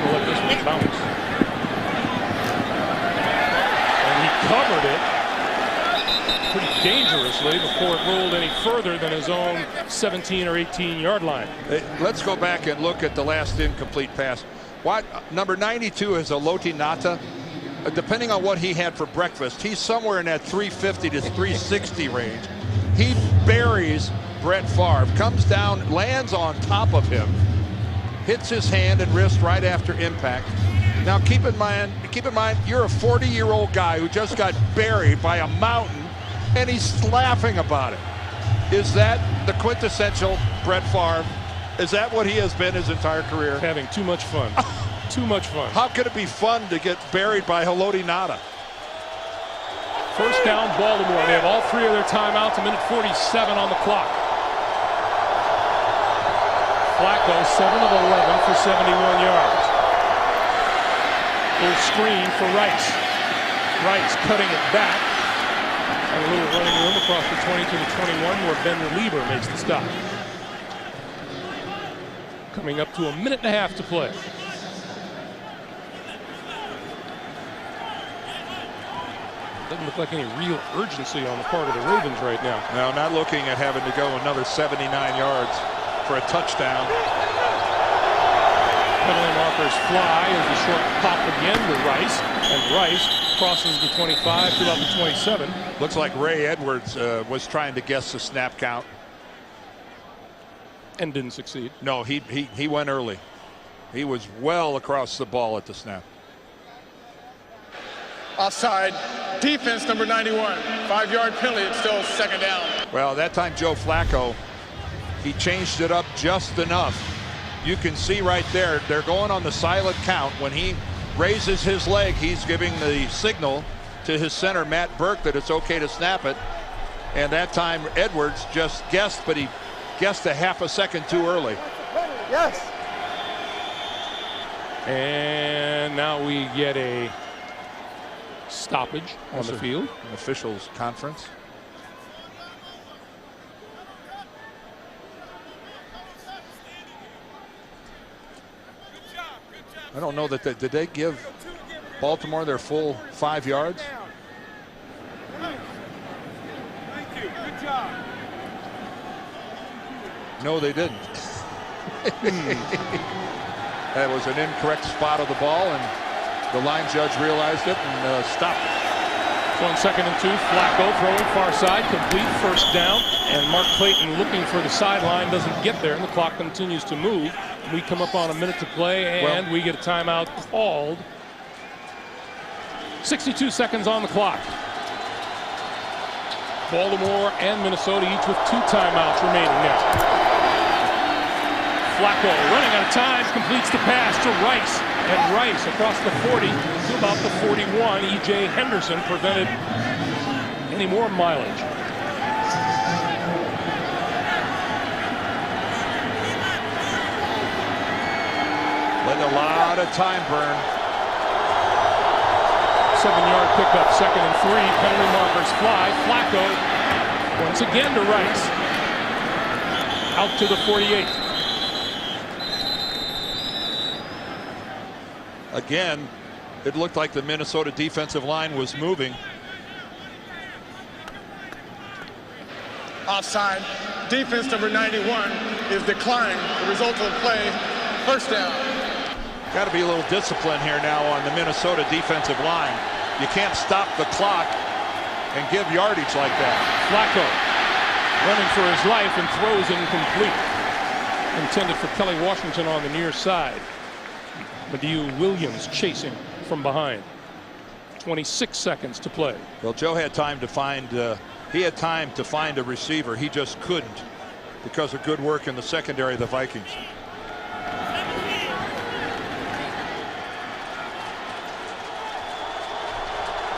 [SPEAKER 1] We'll let this one bounce. And he covered it pretty dangerously before it rolled any further than his own 17 or 18-yard line.
[SPEAKER 2] Let's go back and look at the last incomplete pass. Number 92 is a Loti Nata. Depending on what he had for breakfast, he's somewhere in that 350 to 360 range. He buries Brett Favre, comes down, lands on top of him, hits his hand and wrist right after impact. Now keep in mind, you're a 40-year-old guy who just got buried by a mountain, and he's laughing about it. Is that the quintessential Brett Favre? Is that what he has been his entire career?
[SPEAKER 1] Having too much fun. Too much fun.
[SPEAKER 2] How could it be fun to get buried by Haloti Nada?
[SPEAKER 1] First down, Baltimore. They have all 3 of their timeouts, a minute 47 on the clock. Flacco, 7 of 11 for 71 yards. Little screen for Rice. Rice cutting it back. And a little running room across the 20 to the 21 where Ben Lieber makes the stop. Coming up to a minute and a half to play. Doesn't look like any real urgency on the part of the Ravens right now.
[SPEAKER 2] No, not looking at having to go another 79 yards for a touchdown.
[SPEAKER 1] Penalty markers fly as the short pop again to Rice. And Rice crosses the 25 to about the 27.
[SPEAKER 2] Looks like Ray Edwards was trying to guess the snap count.
[SPEAKER 1] And didn't succeed.
[SPEAKER 2] No, he went early. He was well across the ball at the snap.
[SPEAKER 3] Offside. Defense number 91. 5-yard penalty. It's still 2nd down.
[SPEAKER 2] Well, that time Joe Flacco, he changed it up just enough. You can see right there, they're going on the silent count. When he raises his leg. He's giving the signal to his center, Matt Burke, that it's okay to snap it. And that time Edwards just guessed, but he guessed a half a second too early.
[SPEAKER 3] Yes.
[SPEAKER 1] And now we get a stoppage on the field.
[SPEAKER 2] An officials conference. I don't know that did they give Baltimore their full 5 yards?
[SPEAKER 5] Thank you. Good job.
[SPEAKER 2] No, they didn't. That was an incorrect spot of the ball, and the line judge realized it and stopped it.
[SPEAKER 1] 1 second and 2. Flacco throwing far side, complete, first down. And Mark Clayton looking for the sideline, doesn't get there, and the clock continues to move. We come up on a minute to play, and we get a timeout called. 62 seconds on the clock. Baltimore and Minnesota each with 2 timeouts remaining now. Flacco running out of time, completes the pass to Rice. And Rice across the 40 to about the 41. E.J. Henderson prevented any more mileage.
[SPEAKER 2] Letting a lot of time burn.
[SPEAKER 1] 7-yard pickup, 2nd and 3. Penalty markers fly. Flacco once again to Rice. Out to the 48.
[SPEAKER 2] Again, it looked like the Minnesota defensive line was moving.
[SPEAKER 3] Offside. Defense number 91 is declined. The result of the play, first down.
[SPEAKER 2] Got to be a little discipline here now on the Minnesota defensive line. You can't stop the clock and give yardage like that.
[SPEAKER 1] Flacco running for his life and throws incomplete. Intended for Kelly Washington on the near side. Madieu Williams chasing from behind. 26 seconds to play.
[SPEAKER 2] Well, Joe had time to find a receiver. He just couldn't because of good work in the secondary of the Vikings.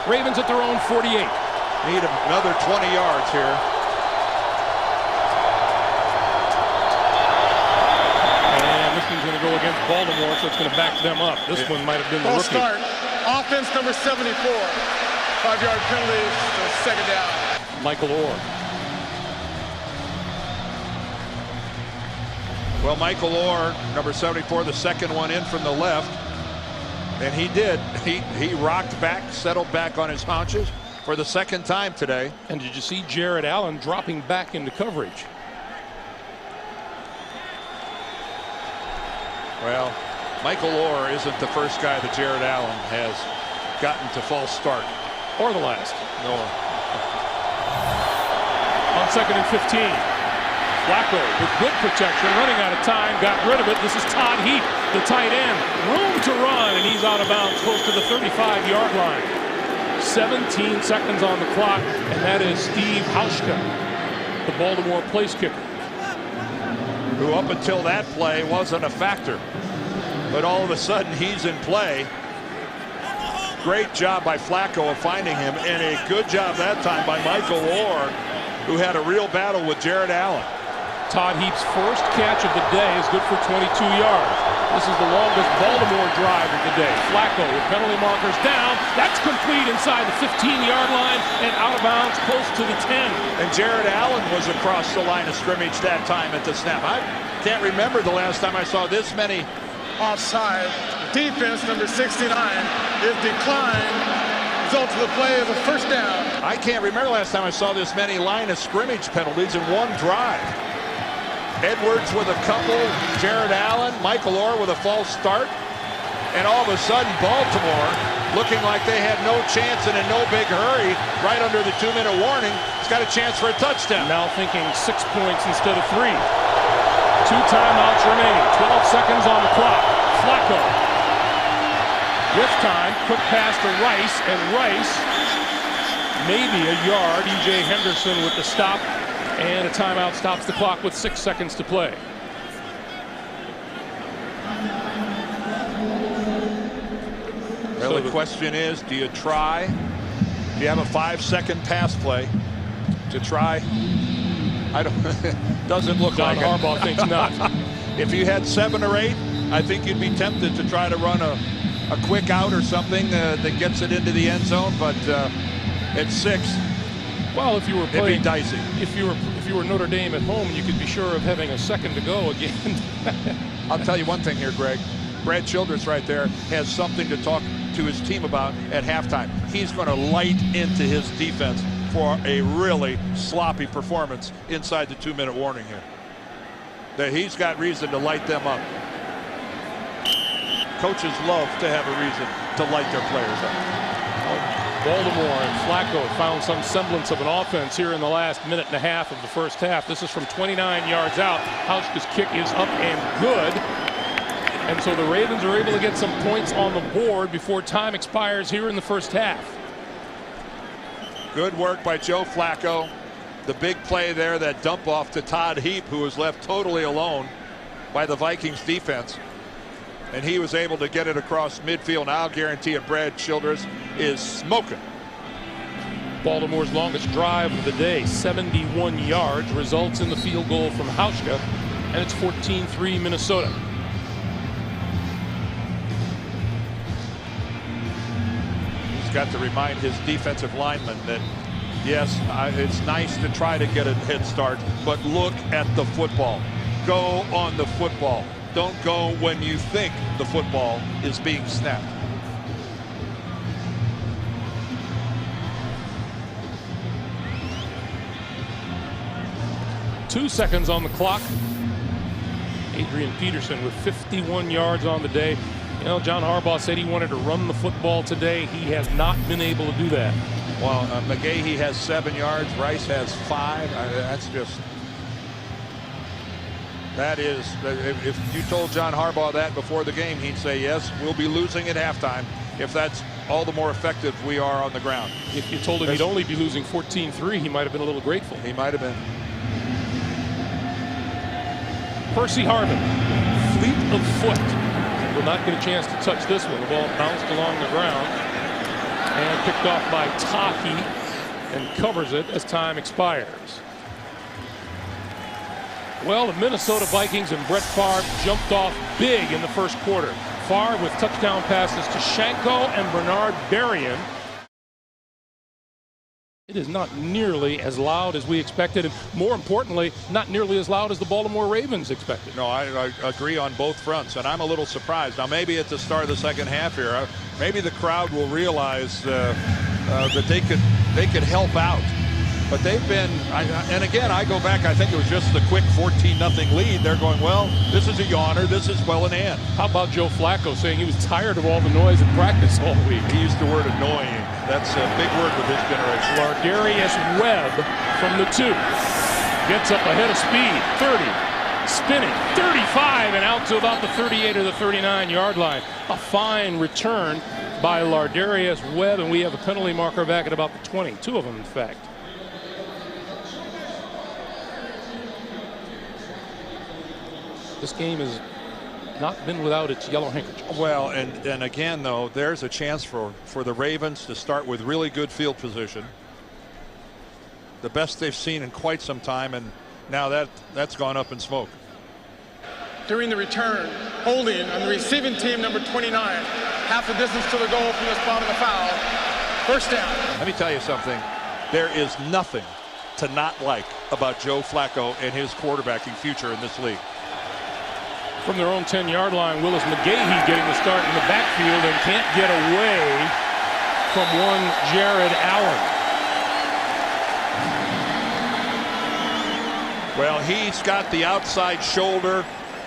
[SPEAKER 1] Ravens at their own 48.
[SPEAKER 2] Need another 20 yards here.
[SPEAKER 1] Going to go against Baltimore, so it's going to back them up. This one might have been the rookie.
[SPEAKER 3] Start. Offense number 74. 5-yard penalty, so 2nd down.
[SPEAKER 1] Michael Orr.
[SPEAKER 2] Well, Michael Orr, number 74, the second one in from the left. And he did. He rocked back, settled back on his haunches for the 2nd time today.
[SPEAKER 1] And did you see Jared Allen dropping back into coverage?
[SPEAKER 2] Well, Michael Orr isn't the first guy that Jared Allen has gotten to false start.
[SPEAKER 1] Or the last.
[SPEAKER 2] No.
[SPEAKER 1] On 2nd and 15. Flacco with good protection, running out of time, got rid of it. This is Todd Heap, the tight end. Room to run, and he's out of bounds close to the 35-yard line. 17 seconds on the clock, and that is Steve Hauschka, the Baltimore place kicker.
[SPEAKER 2] Who up until that play wasn't a factor. But all of a sudden he's in play. Great job by Flacco of finding him, and a good job that time by Michael Orr, who had a real battle with Jared Allen.
[SPEAKER 1] Todd Heap's first catch of the day is good for 22 yards. This is the longest Baltimore drive of the day. Flacco with penalty markers down. That's complete inside the 15-yard line and out of bounds close to the 10.
[SPEAKER 2] And Jared Allen was across the line of scrimmage that time at the snap. I can't remember the last time I saw this many.
[SPEAKER 3] Offside. Defense number 69 is declined. Result of the play is a first down.
[SPEAKER 2] I can't remember the last time I saw this many line of scrimmage penalties in one drive. Edwards with a couple, Jared Allen, Michael Orr with a false start, and all of a sudden Baltimore, looking like they had no chance and in no big hurry, right under the 2-minute warning, has got a chance for a touchdown.
[SPEAKER 1] Now thinking 6 points instead of 3. 2 timeouts remaining, 12 seconds on the clock. Flacco with time, quick pass to Rice, and Rice maybe a yard. E.J. Henderson with the stop. And a timeout stops the clock with 6 seconds to play.
[SPEAKER 2] Well, the question is, do you try? Do you have a 5-second pass play to try? I don't. Doesn't look
[SPEAKER 1] John
[SPEAKER 2] like
[SPEAKER 1] Harbaugh
[SPEAKER 2] it.
[SPEAKER 1] thinks not.
[SPEAKER 2] If you had 7 or 8, I think you'd be tempted to try to run a quick out or something that gets it into the end zone. But at 6,
[SPEAKER 1] Well, if you were
[SPEAKER 2] it'd
[SPEAKER 1] playing,
[SPEAKER 2] be dicey.
[SPEAKER 1] if you were Notre Dame at home, you could be sure of having a second to go again.
[SPEAKER 2] I'll tell you one thing here, Greg. Brad Childress right there has something to talk to his team about at halftime. He's going to light into his defense for a really sloppy performance inside the 2-minute warning here. That he's got reason to light them up. Coaches love to have a reason to light their players up.
[SPEAKER 1] Baltimore and Flacco found some semblance of an offense here in the last minute and a half of the first half. This is from 29 yards out. Hauschka's kick is up and good. And so the Ravens are able to get some points on the board before time expires here in the first half.
[SPEAKER 2] Good work by Joe Flacco. The big play there, that dump off to Todd Heap, who was left totally alone by the Vikings defense. And he was able to get it across midfield. Now I'll guarantee you Brad Childress is smoking.
[SPEAKER 1] Baltimore's longest drive of the day, 71 yards, results in the field goal from Hauschka, and it's 14-3 Minnesota.
[SPEAKER 2] He's got to remind his defensive linemen that, yes, it's nice to try to get a head start, but look at the football. Go on the football. Don't go when you think the football is being snapped.
[SPEAKER 1] Two seconds on the clock. Adrian Peterson with 51 yards on the day. You know, John Harbaugh said he wanted to run the football today. He has not been able to do that.
[SPEAKER 2] Well, McGahee has 7 yards. Rice has 5. That's just. That is, if you told John Harbaugh that before the game, he'd say, yes, we'll be losing at halftime if that's all the more effective we are on the ground.
[SPEAKER 1] If you told him he'd only be losing 14-3, he might have been a little grateful.
[SPEAKER 2] He might have been.
[SPEAKER 1] Percy Harvin, fleet of foot, will not get a chance to touch this one. The ball bounced along the ground and picked off by Taki and covers it as time expires. Well, the Minnesota Vikings and Brett Favre jumped off big in the first quarter. Favre with touchdown passes to Shanko and Bernard Berrien. It is not nearly as loud as we expected, and more importantly, not nearly as loud as the Baltimore Ravens expected.
[SPEAKER 2] No, I agree on both fronts, and I'm a little surprised. Now, maybe at the start of the second half here, maybe the crowd will realize that they could help out. But they've been, and again, I go back, I think it was just the quick 14-0 lead. They're going, well, this is a yawner. This is well in hand.
[SPEAKER 1] How about Joe Flacco saying he was tired of all the noise in practice all week?
[SPEAKER 2] He used the word annoying. That's a big word with this generation.
[SPEAKER 1] Lardarius Webb from the 2. Gets up ahead of speed, 30. Spinning, 35, and out to about the 38 or the 39-yard line. A fine return by Lardarius Webb, and we have a penalty marker back at about the 20. 2 of them, in fact. This game has not been without its yellow handkerchief.
[SPEAKER 2] Well, and again, though, there's a chance for the Ravens to start with really good field position. The best they've seen in quite some time, and now that's gone up in smoke.
[SPEAKER 3] During the return, holding on the receiving team, number 29, half the distance to the goal from the spot of the foul. First down.
[SPEAKER 2] Let me tell you something. There is nothing to not like about Joe Flacco and his quarterbacking future in this league.
[SPEAKER 1] From their own 10-yard line, Willis McGahee getting the start in the backfield and can't get away from one Jared Allen.
[SPEAKER 2] Well, he's got the outside shoulder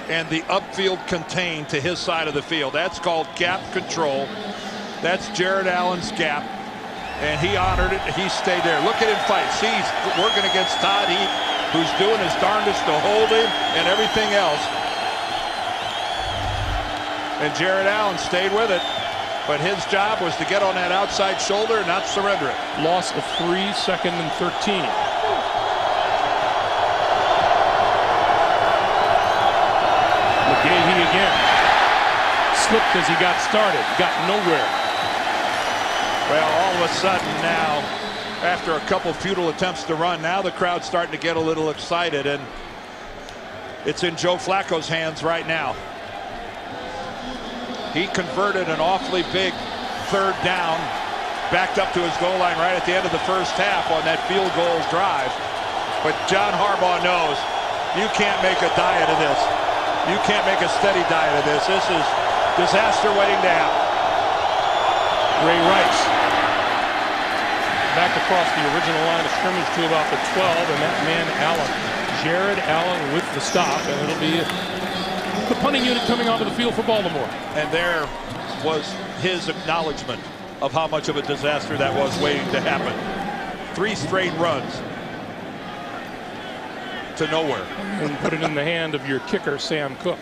[SPEAKER 2] and the upfield contained to his side of the field. That's called gap control. That's Jared Allen's gap, and he honored it. He stayed there. Look at him fight. See, he's working against Todd Heap, who's doing his darndest to hold him and everything else. And Jared Allen stayed with it, but his job was to get on that outside shoulder and not surrender it.
[SPEAKER 1] Loss of 3, 2nd and 13. McGahee again. Slipped as he got started, got nowhere.
[SPEAKER 2] Well, all of a sudden now, after a couple futile attempts to run, now the crowd's starting to get a little excited, and it's in Joe Flacco's hands right now. He converted an awfully big third down, backed up to his goal line right at the end of the first half on that field goal drive. But John Harbaugh knows you can't make a diet of this. You can't make a steady diet of this. This is disaster waiting to happen.
[SPEAKER 1] Ray Rice back across the original line of scrimmage to about the 12, and that man Allen, Jared Allen with the stop, and it'll be the punting unit coming onto the field for Baltimore.
[SPEAKER 2] And there was his acknowledgement of how much of a disaster that was waiting to happen. 3 straight runs to nowhere.
[SPEAKER 1] And put it in the hand of your kicker, Sam Cook.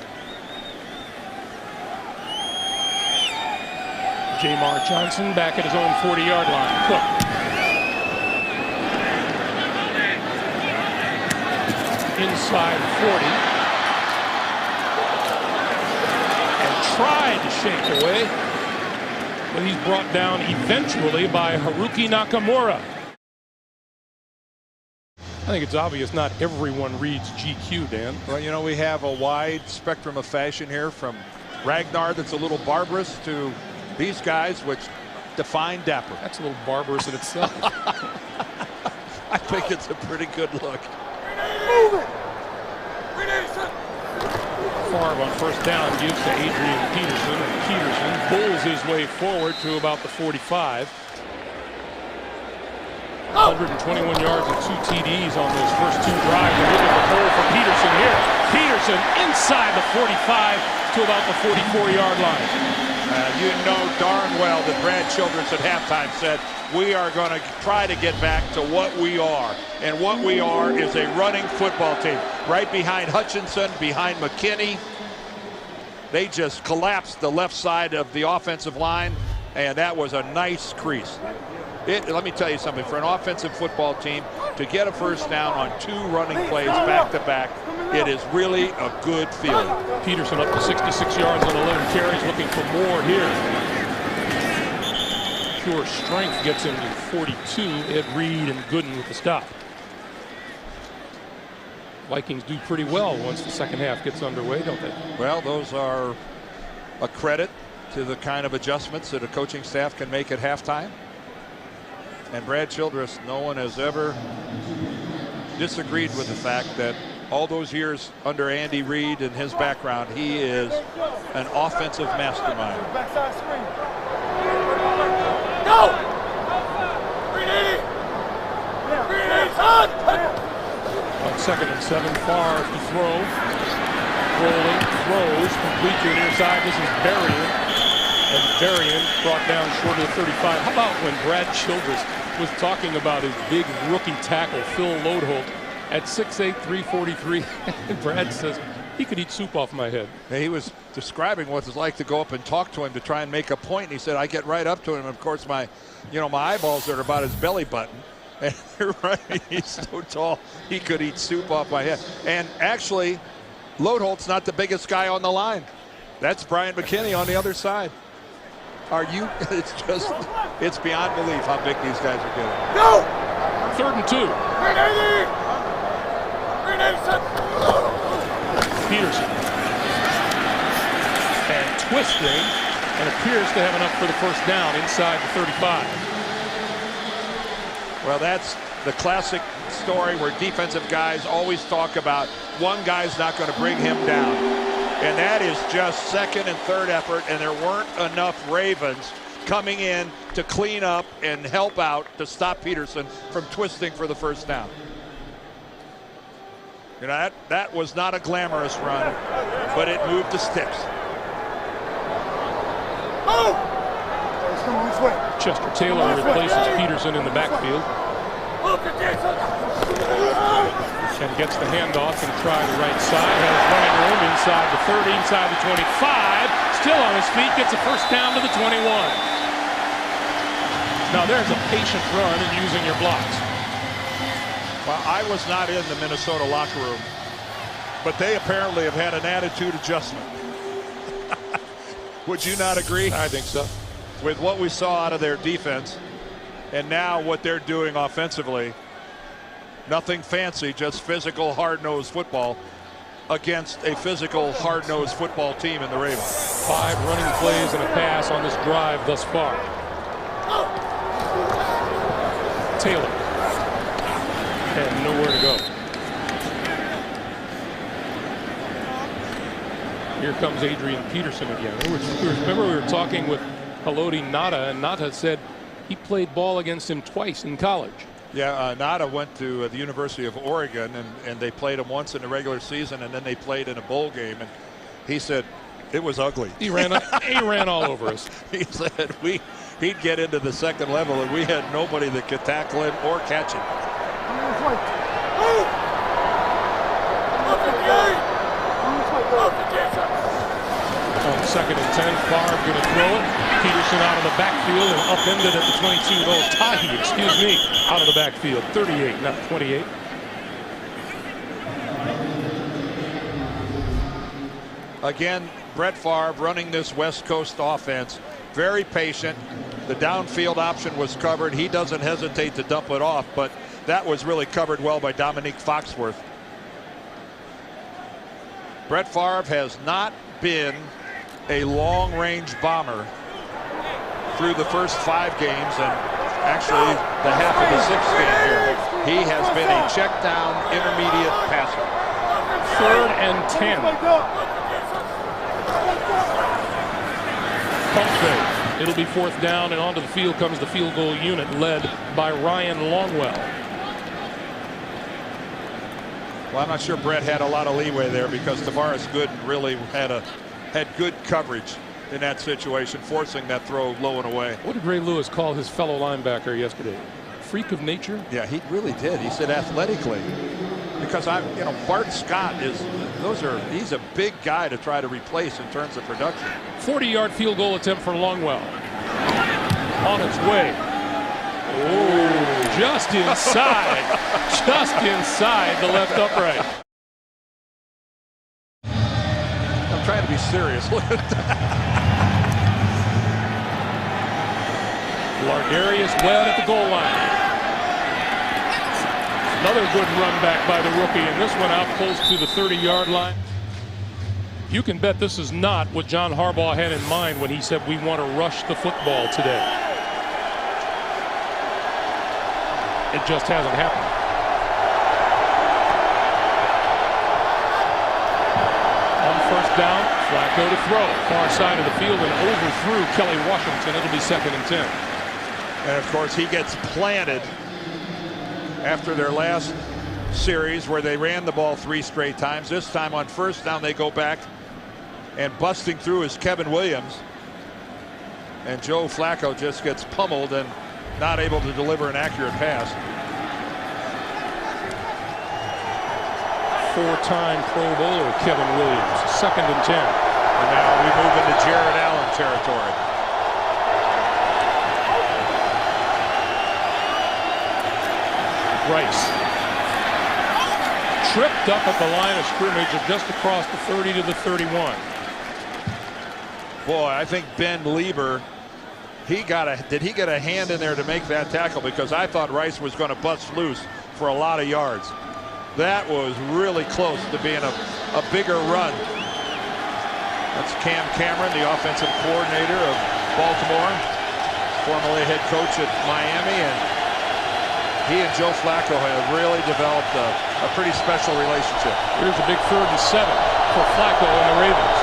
[SPEAKER 1] Jamar Johnson back at his own 40-yard line. Cook. Inside 40. And tried to shake away. But he's brought down eventually by Haruki Nakamura. I think it's obvious not everyone reads GQ, Dan.
[SPEAKER 2] Well, you know, we have a wide spectrum of fashion here, from Ragnar that's a little barbarous to these guys which define dapper.
[SPEAKER 1] That's a little barbarous in itself.
[SPEAKER 2] I think it's a pretty good look.
[SPEAKER 5] Move it.
[SPEAKER 1] Favre on first down gives to Adrian Peterson, and Peterson pulls his way forward to about the 45. 121 yards and 2 TDs on those first 2 drives. And look at the hole for Peterson here. Peterson inside the 45 to about the 44-yard line.
[SPEAKER 2] You know darn well that Brad Childress at halftime said, we are going to try to get back to what we are. And what we are is a running football team. Right behind Hutchinson, behind McKinney. They just collapsed the left side of the offensive line, and that was a nice crease. Let me tell you something, for an offensive football team to get a first down on 2 running plays back-to-back, it is really a good feeling.
[SPEAKER 1] Peterson up to 66 yards on 11 carries, looking for more here. Pure strength gets him to 42. Ed Reed and Gooden with the stop. Vikings do pretty well once the second half gets underway, don't they?
[SPEAKER 2] Well, those are a credit to the kind of adjustments that a coaching staff can make at halftime. And Brad Childress, no one has ever disagreed with the fact that all those years under Andy Reid and his background, he is an offensive mastermind.
[SPEAKER 5] Backside screen. Go! 380! 380, son!
[SPEAKER 1] On 2nd and 7, Favre to throw. Rolling, throws, complete to the near side. This is Berrien. And Berrien brought down short of the 35. How about when Brad Childress was talking about his big rookie tackle, Phil Lodeholt, at 6'8", 343. And Brad says, he could eat soup off my head.
[SPEAKER 2] He was describing what it's like to go up and talk to him to try and make a point. And he said, I get right up to him. And of course, my eyeballs are about his belly button. And you're right, he's so tall, he could eat soup off my head. And actually, Lodeholt's not the biggest guy on the line. That's Brian McKinney on the other side. It's beyond belief how big these guys are getting.
[SPEAKER 5] Go!
[SPEAKER 1] 3rd and 2.
[SPEAKER 5] 380! 380, son!
[SPEAKER 1] Peterson. And twisting, and appears to have enough for the first down inside the 35.
[SPEAKER 2] Well, that's the classic story where defensive guys always talk about one guy's not going to bring him down. And that is just second and third effort, and there weren't enough Ravens coming in to clean up and help out to stop Peterson from twisting for the first down. You know, that was not a glamorous run, but it moved the sticks.
[SPEAKER 5] Oh! It's coming this way.
[SPEAKER 1] Chester Taylor replaces Peterson in the backfield. And gets the handoff and try the right side. Has running room inside the 30, inside the 25. Still on his feet, gets a first down to the 21. Now there's a patient run in using your blocks.
[SPEAKER 2] Well, I was not in the Minnesota locker room, but they apparently have had an attitude adjustment. Would you not agree?
[SPEAKER 1] I think so.
[SPEAKER 2] with what we saw out of their defense and now what they're doing offensively. Nothing fancy, just physical, hard-nosed football against a physical, hard-nosed football team in the Ravens.
[SPEAKER 1] 5 running plays and a pass on this drive thus far. Taylor had nowhere to go. Here comes Adrian Peterson again. Remember we were talking with Haloti Ngata, and Ngata said he played ball against him twice in college.
[SPEAKER 2] Yeah, Ngata went to the University of Oregon, and they played him once in the regular season, and then they played in a bowl game, and he said it was ugly.
[SPEAKER 1] He ran all over us.
[SPEAKER 2] He said he'd get into the second level, and we had nobody that could tackle him or catch him.
[SPEAKER 1] On 2nd and 10, Favre going to throw it. Peterson out of the backfield and upended at the 22. Oh, Tahi, excuse me, out of the backfield. 38, not 28.
[SPEAKER 2] Again, Brett Favre running this West Coast offense. Very patient. The downfield option was covered. He doesn't hesitate to dump it off, but that was really covered well by Dominique Foxworth. Brett Favre has not been a long-range bomber through the first 5 games, and actually the half of the 6th game here. He has been a check-down intermediate passer.
[SPEAKER 1] 3rd and 10. Pump fake. It'll be 4th down, and onto the field comes the field goal unit led by Ryan Longwell.
[SPEAKER 2] Well, I'm not sure Brett had a lot of leeway there because Tavares Gooden really had good coverage in that situation, forcing that throw low and away.
[SPEAKER 1] What did Ray Lewis call his fellow linebacker yesterday? Freak of nature?
[SPEAKER 2] Yeah, he really did. He said athletically, because Bart Scott he's a big guy to try to replace in terms of production.
[SPEAKER 1] 40-yard field goal attempt for Longwell. On its way. Oh, just inside. Just inside the left upright.
[SPEAKER 2] I'm trying to be serious.
[SPEAKER 1] Lardarius Webb at the goal line. Another good run back by the rookie, and this one out close to the 30-yard line. You can bet this is not what John Harbaugh had in mind when he said we want to rush the football today. It just hasn't happened. On 1st down, Flacco to throw. Far side of the field and overthrew Kelly Washington. It'll be 2nd and 10.
[SPEAKER 2] And of course he gets planted after their last series where they ran the ball 3 straight times. This time on 1st down they go back, and busting through is Kevin Williams, and Joe Flacco just gets pummeled and not able to deliver an accurate pass.
[SPEAKER 1] 4-time Pro Bowler Kevin Williams. 2nd and 10.
[SPEAKER 2] And now we move into Jared Allen territory.
[SPEAKER 1] Rice tripped up at the line of scrimmage of just across the 30 to the 31.
[SPEAKER 2] Boy, I think Ben Lieber, did he get a hand in there to make that tackle? Because I thought Rice was going to bust loose for a lot of yards. That was really close to being a bigger run. That's Cam Cameron, the offensive coordinator of Baltimore, formerly head coach at Miami, and he and Joe Flacco have really developed a pretty special relationship.
[SPEAKER 1] Here's a big 3rd and 7 for Flacco and the Ravens.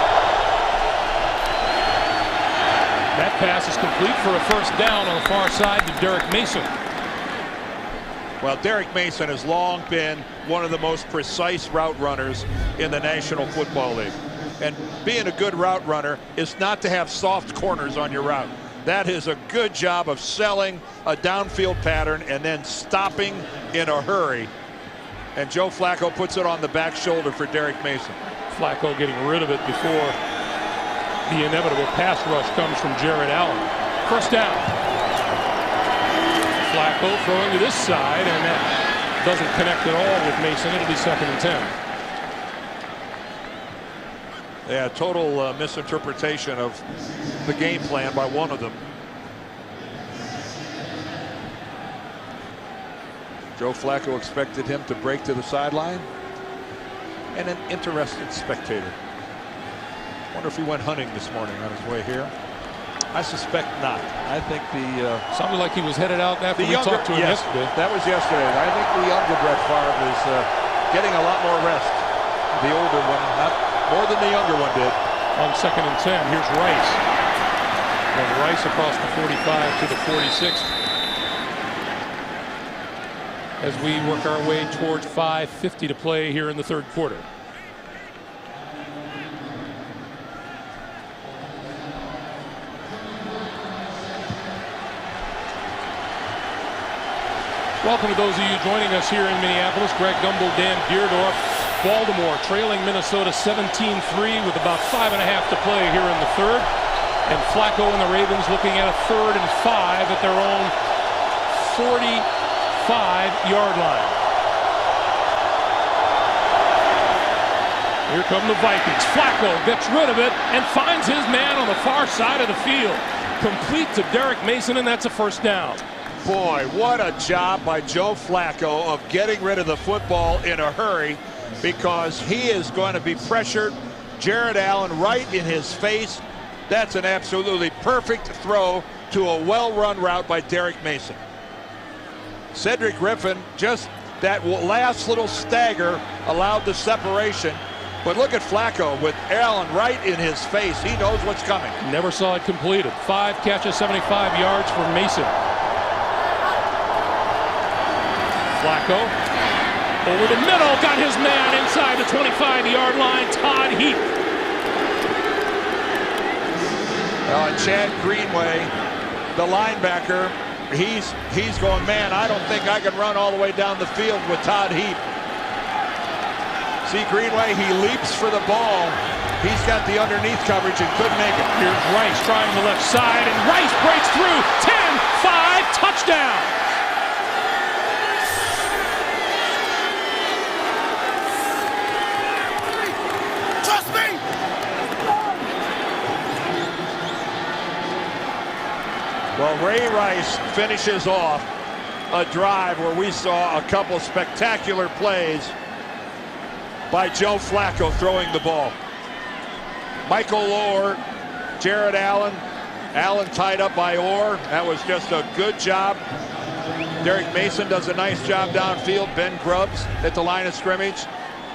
[SPEAKER 1] That pass is complete for a 1st down on the far side to Derek Mason.
[SPEAKER 2] Well, Derek Mason has long been one of the most precise route runners in the National Football League. And being a good route runner is not to have soft corners on your route. That is a good job of selling a downfield pattern and then stopping in a hurry. And Joe Flacco puts it on the back shoulder for Derek Mason.
[SPEAKER 1] Flacco getting rid of it before the inevitable pass rush comes from Jared Allen. 1st down. Flacco throwing to this side, and that doesn't connect at all with Mason. It'll be 2nd and 10.
[SPEAKER 2] Yeah, total misinterpretation of the game plan by one of them. Joe Flacco expected him to break to the sideline. And an interested spectator. Wonder if he went hunting this morning on his way here. I suspect not. I think the
[SPEAKER 1] sounded like he was headed out after we talked to him yesterday.
[SPEAKER 2] That was yesterday. I think the younger Brett Favre is getting a lot more rest. The older one, not more than the younger one did.
[SPEAKER 1] On 2nd and 10, here's Rice. And Rice across the 45 to the 46. As we work our way towards 5:50 to play here in the third quarter. Welcome to those of you joining us here in Minneapolis. Greg Gumbel, Dan Deerdorf. Baltimore trailing Minnesota 17-3 with about 5.5 to play here in the third. And Flacco and the Ravens looking at a 3rd and 5 at their own 45-yard line. Here come the Vikings. Flacco gets rid of it and finds his man on the far side of the field. Complete to Derek Mason, and that's a first down.
[SPEAKER 2] Boy, what a job by Joe Flacco of getting rid of the football in a hurry, because he is going to be pressured. Jared Allen right in his face. That's an absolutely perfect throw to a well-run route by Derek Mason. Cedric Griffin, just that last little stagger allowed the separation. But look at Flacco with Allen right in his face. He knows what's coming.
[SPEAKER 1] Never saw it completed. 5 catches, 75 yards for Mason. Flacco over the middle, got his man inside the 25-yard line. Todd Heap.
[SPEAKER 2] Well, and Chad Greenway, the linebacker, he's going, man, I don't think I can run all the way down the field with Todd Heap. See Greenway, he leaps for the ball. He's got the underneath coverage and couldn't make it.
[SPEAKER 1] Here's Rice trying the left side, and Rice breaks through. 10-5, touchdown.
[SPEAKER 2] Well, Ray Rice finishes off a drive where we saw a couple spectacular plays by Joe Flacco throwing the ball. Michael Orr, Jared Allen. Allen tied up by Orr. That was just a good job. Derek Mason does a nice job downfield. Ben Grubbs at the line of scrimmage.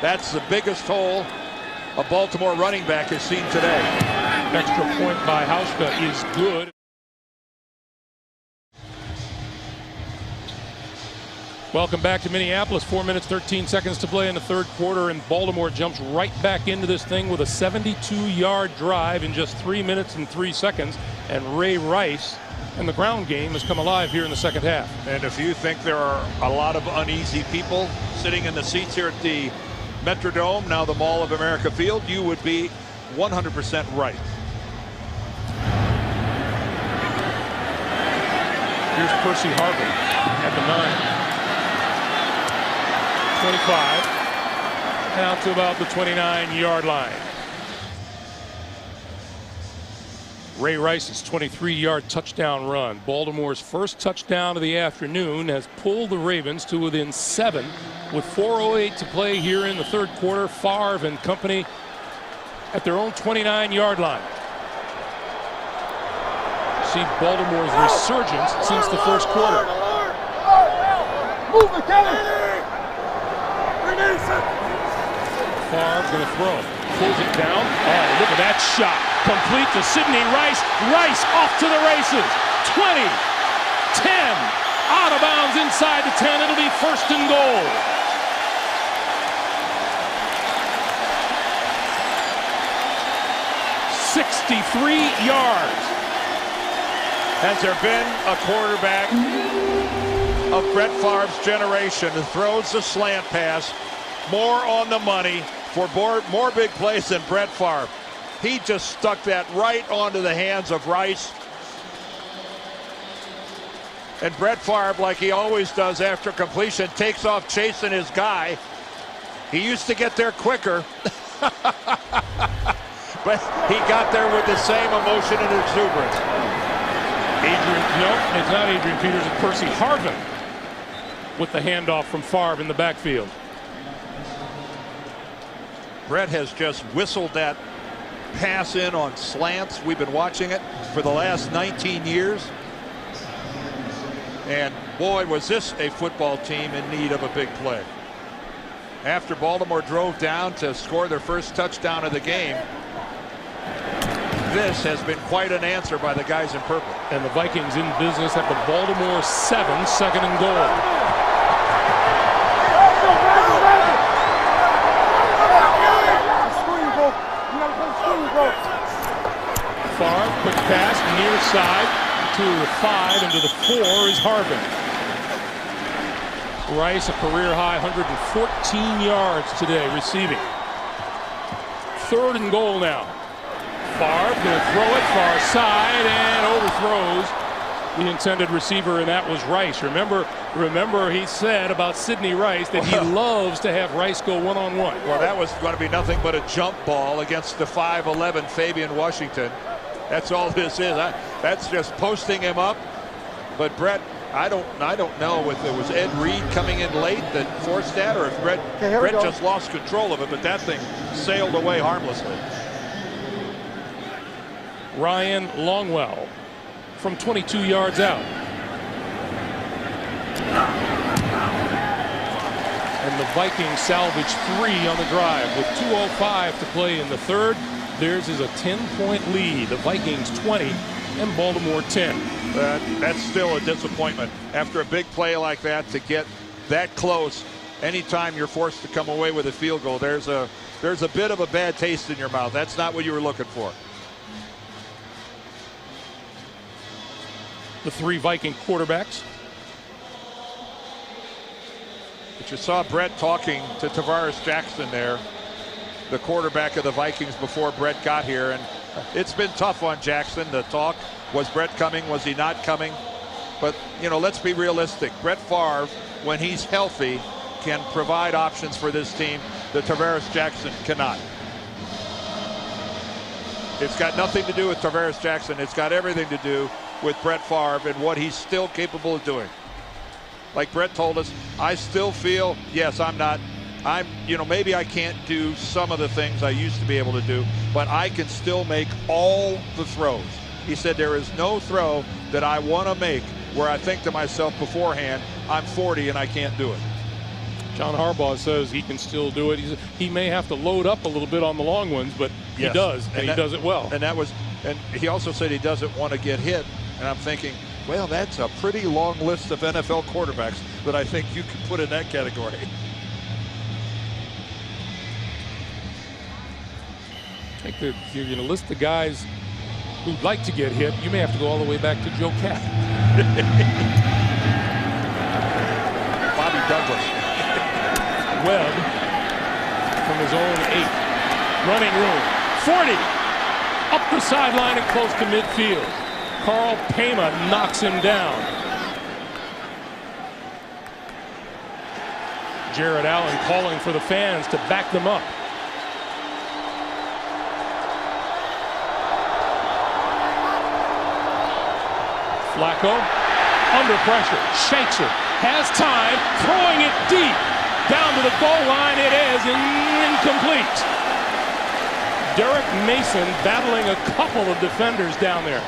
[SPEAKER 2] That's the biggest hole a Baltimore running back has seen today.
[SPEAKER 1] Extra point by Hauska is good. Welcome back to Minneapolis. 4 minutes, 13 seconds to play in the third quarter, and Baltimore jumps right back into this thing with a 72-yard drive in just 3 minutes and 3 seconds. And Ray Rice and the ground game has come alive here in the second half.
[SPEAKER 2] And if you think there are a lot of uneasy people sitting in the seats here at the Metrodome, now the Mall of America Field, you would be 100% right.
[SPEAKER 1] Here's Percy Harvin at the 9. 25, and out to about the 29-yard line. Ray Rice's 23-yard touchdown run, Baltimore's first touchdown of the afternoon, has pulled the Ravens to within 7 with 4:08 to play here in the third quarter. Favre and company at their own 29-yard line. See Baltimore's resurgence since the first quarter.
[SPEAKER 5] Move it, Kevin!
[SPEAKER 1] Favre going to throw. Pulls it down. Oh, look at that shot. Complete to Sidney Rice. Rice off to the races. 20, 10, out of bounds inside the 10. It'll be first and goal. $63 yards.
[SPEAKER 2] Has there been a quarterback of Brett Favre's generation who throws the slant pass more on the money for more big plays than Brett Favre? He just stuck that right onto the hands of Rice. And Brett Favre, like he always does after completion, takes off chasing his guy. He used to get there quicker. But he got there with the same emotion and exuberance.
[SPEAKER 1] No, it's not Adrian Peters, it's Percy Harvin. with the handoff from Favre in the backfield.
[SPEAKER 2] Brett has just whistled that pass in on slants. We've been watching it for the last 19 years. And boy, was this a football team in need of a big play. After Baltimore drove down to score their first touchdown of the game, this has been quite an answer by the guys in purple.
[SPEAKER 1] And the Vikings in business at the Baltimore 7, second and goal. Favre, quick pass, near side to the 5, and to the 4 is Harvin. Rice, a career high 114 yards today receiving. Third and goal now. Favre going to throw it far side and overthrows the intended receiver, and that was Rice. Remember he said about Sidney Rice that he loves to have Rice go one-on-one.
[SPEAKER 2] Well, that was going to be nothing but a jump ball against the 5'11" Fabian Washington. That's all this is. That's just posting him up. But Brett, I don't know if it was Ed Reed coming in late that forced that, or if Brett just lost control of it, but that thing sailed away harmlessly.
[SPEAKER 1] Ryan Longwell from 22 yards out. And the Vikings salvage 3 on the drive with 2:05 to play in the third. Theirs is a 10-point lead. The Vikings 20 and Baltimore 10.
[SPEAKER 2] That's still a disappointment. After a big play like that, to get that close, anytime you're forced to come away with a field goal, there's a bit of a bad taste in your mouth. That's not what you were looking for.
[SPEAKER 1] The 3 Viking quarterbacks.
[SPEAKER 2] But you saw Brett talking to Tavares Jackson there, the quarterback of the Vikings, before Brett got here, and it's been tough on Jackson to talk. Was Brett coming? Was he not coming? But, you know, let's be realistic. Brett Favre, when he's healthy, can provide options for this team that Tavares Jackson cannot. It's got nothing to do with Tavares Jackson. It's got everything to do with Brett Favre and what he's still capable of doing. Like Brett told us, I still feel, yes, maybe I can't do some of the things I used to be able to do, but I can still make all the throws. He said there is no throw that I want to make where I think to myself beforehand, I'm 40 and I can't do it.
[SPEAKER 1] John Harbaugh says he can still do it. He may have to load up a little bit on the long ones, but he does, and he does it well.
[SPEAKER 2] And he also said he doesn't want to get hit. And I'm thinking, well, that's a pretty long list of NFL quarterbacks that I think you could put in that category.
[SPEAKER 1] I think that if you're going to list the guys who'd like to get hit, you may have to go all the way back to Joe Cat.
[SPEAKER 2] Bobby Douglas.
[SPEAKER 1] Webb from his own 8. Running room. 40. Up the sideline and close to midfield. Carl Pema knocks him down. Jared Allen calling for the fans to back them up. Flacco under pressure, shakes it, has time, throwing it deep down to the goal line. It is incomplete. Derek Mason battling a couple of defenders down there.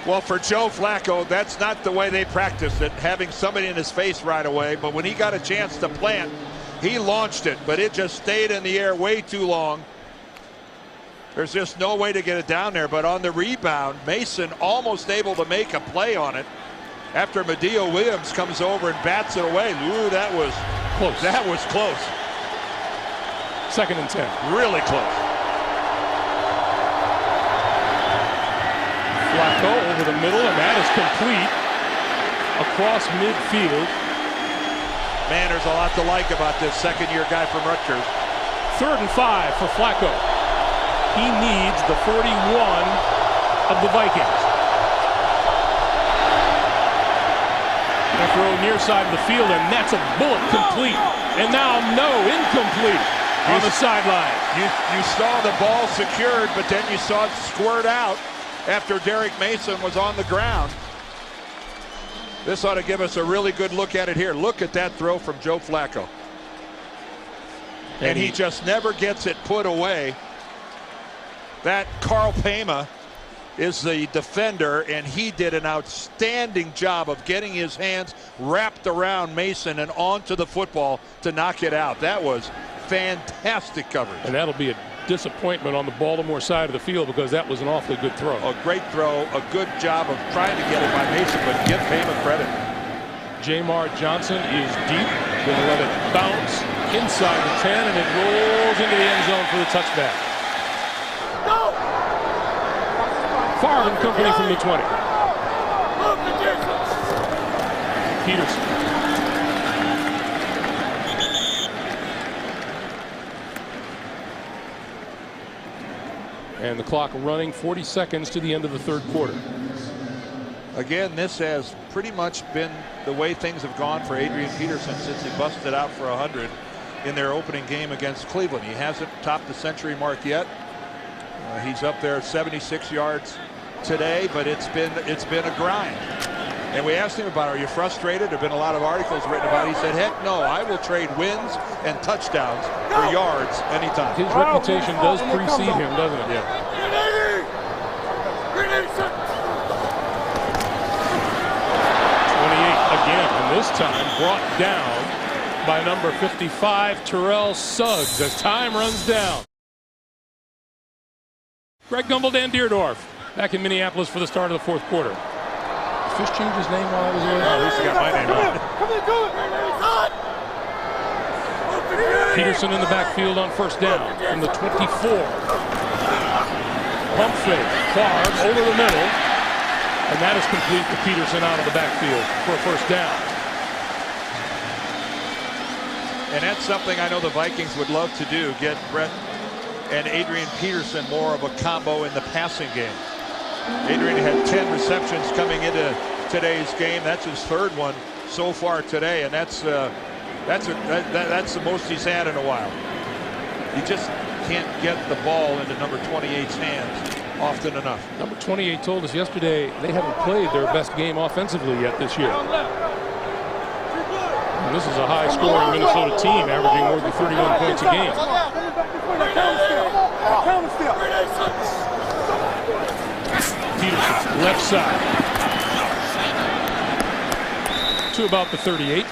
[SPEAKER 2] Well, for Joe Flacco, that's not the way they practiced it, having somebody in his face right away. But when he got a chance to plant, he launched it, but it just stayed in the air way too long. There's just no way to get it down there. But on the rebound, Mason almost able to make a play on it after Medeo Williams comes over and bats it away. Ooh, that was
[SPEAKER 1] close.
[SPEAKER 2] That was close.
[SPEAKER 1] 2nd and 10.
[SPEAKER 2] Really close.
[SPEAKER 1] Flacco over the middle, and that is complete across midfield.
[SPEAKER 2] Man, there's a lot to like about this second-year guy from Rutgers.
[SPEAKER 1] 3rd and 5 for Flacco. He needs the 41 of the Vikings. They throw near side of the field, and that's a bullet complete. And now incomplete on the sideline.
[SPEAKER 2] You saw the ball secured, but then you saw it squirt out after Derek Mason was on the ground. This ought to give us a really good look at it here. Look at that throw from Joe Flacco. And he just never gets it put away. That Carl Pema is the defender, and he did an outstanding job of getting his hands wrapped around Mason and onto the football to knock it out. That was fantastic coverage.
[SPEAKER 1] And that'll be a disappointment on the Baltimore side of the field because that was an awfully good throw.
[SPEAKER 2] A great throw, a good job of trying to get it by Mason, but give Pema credit.
[SPEAKER 1] Jamar Johnson is deep. Going to let it bounce inside the 10, and it rolls into the end zone for the touchback. Favre and company from the 20. Peterson. And the clock running, 40 seconds to the end of the third quarter.
[SPEAKER 2] Again, this has pretty much been the way things have gone for Adrian Peterson since he busted out for 100 in their opening game against Cleveland. He hasn't topped the century mark yet. He's up there 76 yards today, but it's been a grind. And we asked him about, are you frustrated? There have been a lot of articles written about it. He said, heck no, I will trade wins and touchdowns for yards anytime.
[SPEAKER 1] His reputation does precede him, doesn't it?
[SPEAKER 2] Yeah.
[SPEAKER 1] 28 again, and this time brought down by number 55, Terrell Suggs, as time runs down. Greg Gumbel, Dan Deerdorf, back in Minneapolis for the start of the fourth quarter. Fish changed his name while I was away.
[SPEAKER 2] At least he got my name on.
[SPEAKER 1] Peterson in the backfield on first down from the 24. Pump fake, Favre over the middle, and that is complete to Peterson out of the backfield for a first down.
[SPEAKER 2] And that's something I know the Vikings would love to do, get Brett and Adrian Peterson more of a combo in the passing game. Adrian had 10 receptions coming into today's game. That's his third one so far today, and that's the most he's had in a while. He just can't get the ball into number 28's hands often enough.
[SPEAKER 1] Number 28 told us yesterday they haven't played their best game offensively yet this year. And this is a high-scoring Minnesota team averaging more than 31 points a game. Peterson, left side. To about the 38.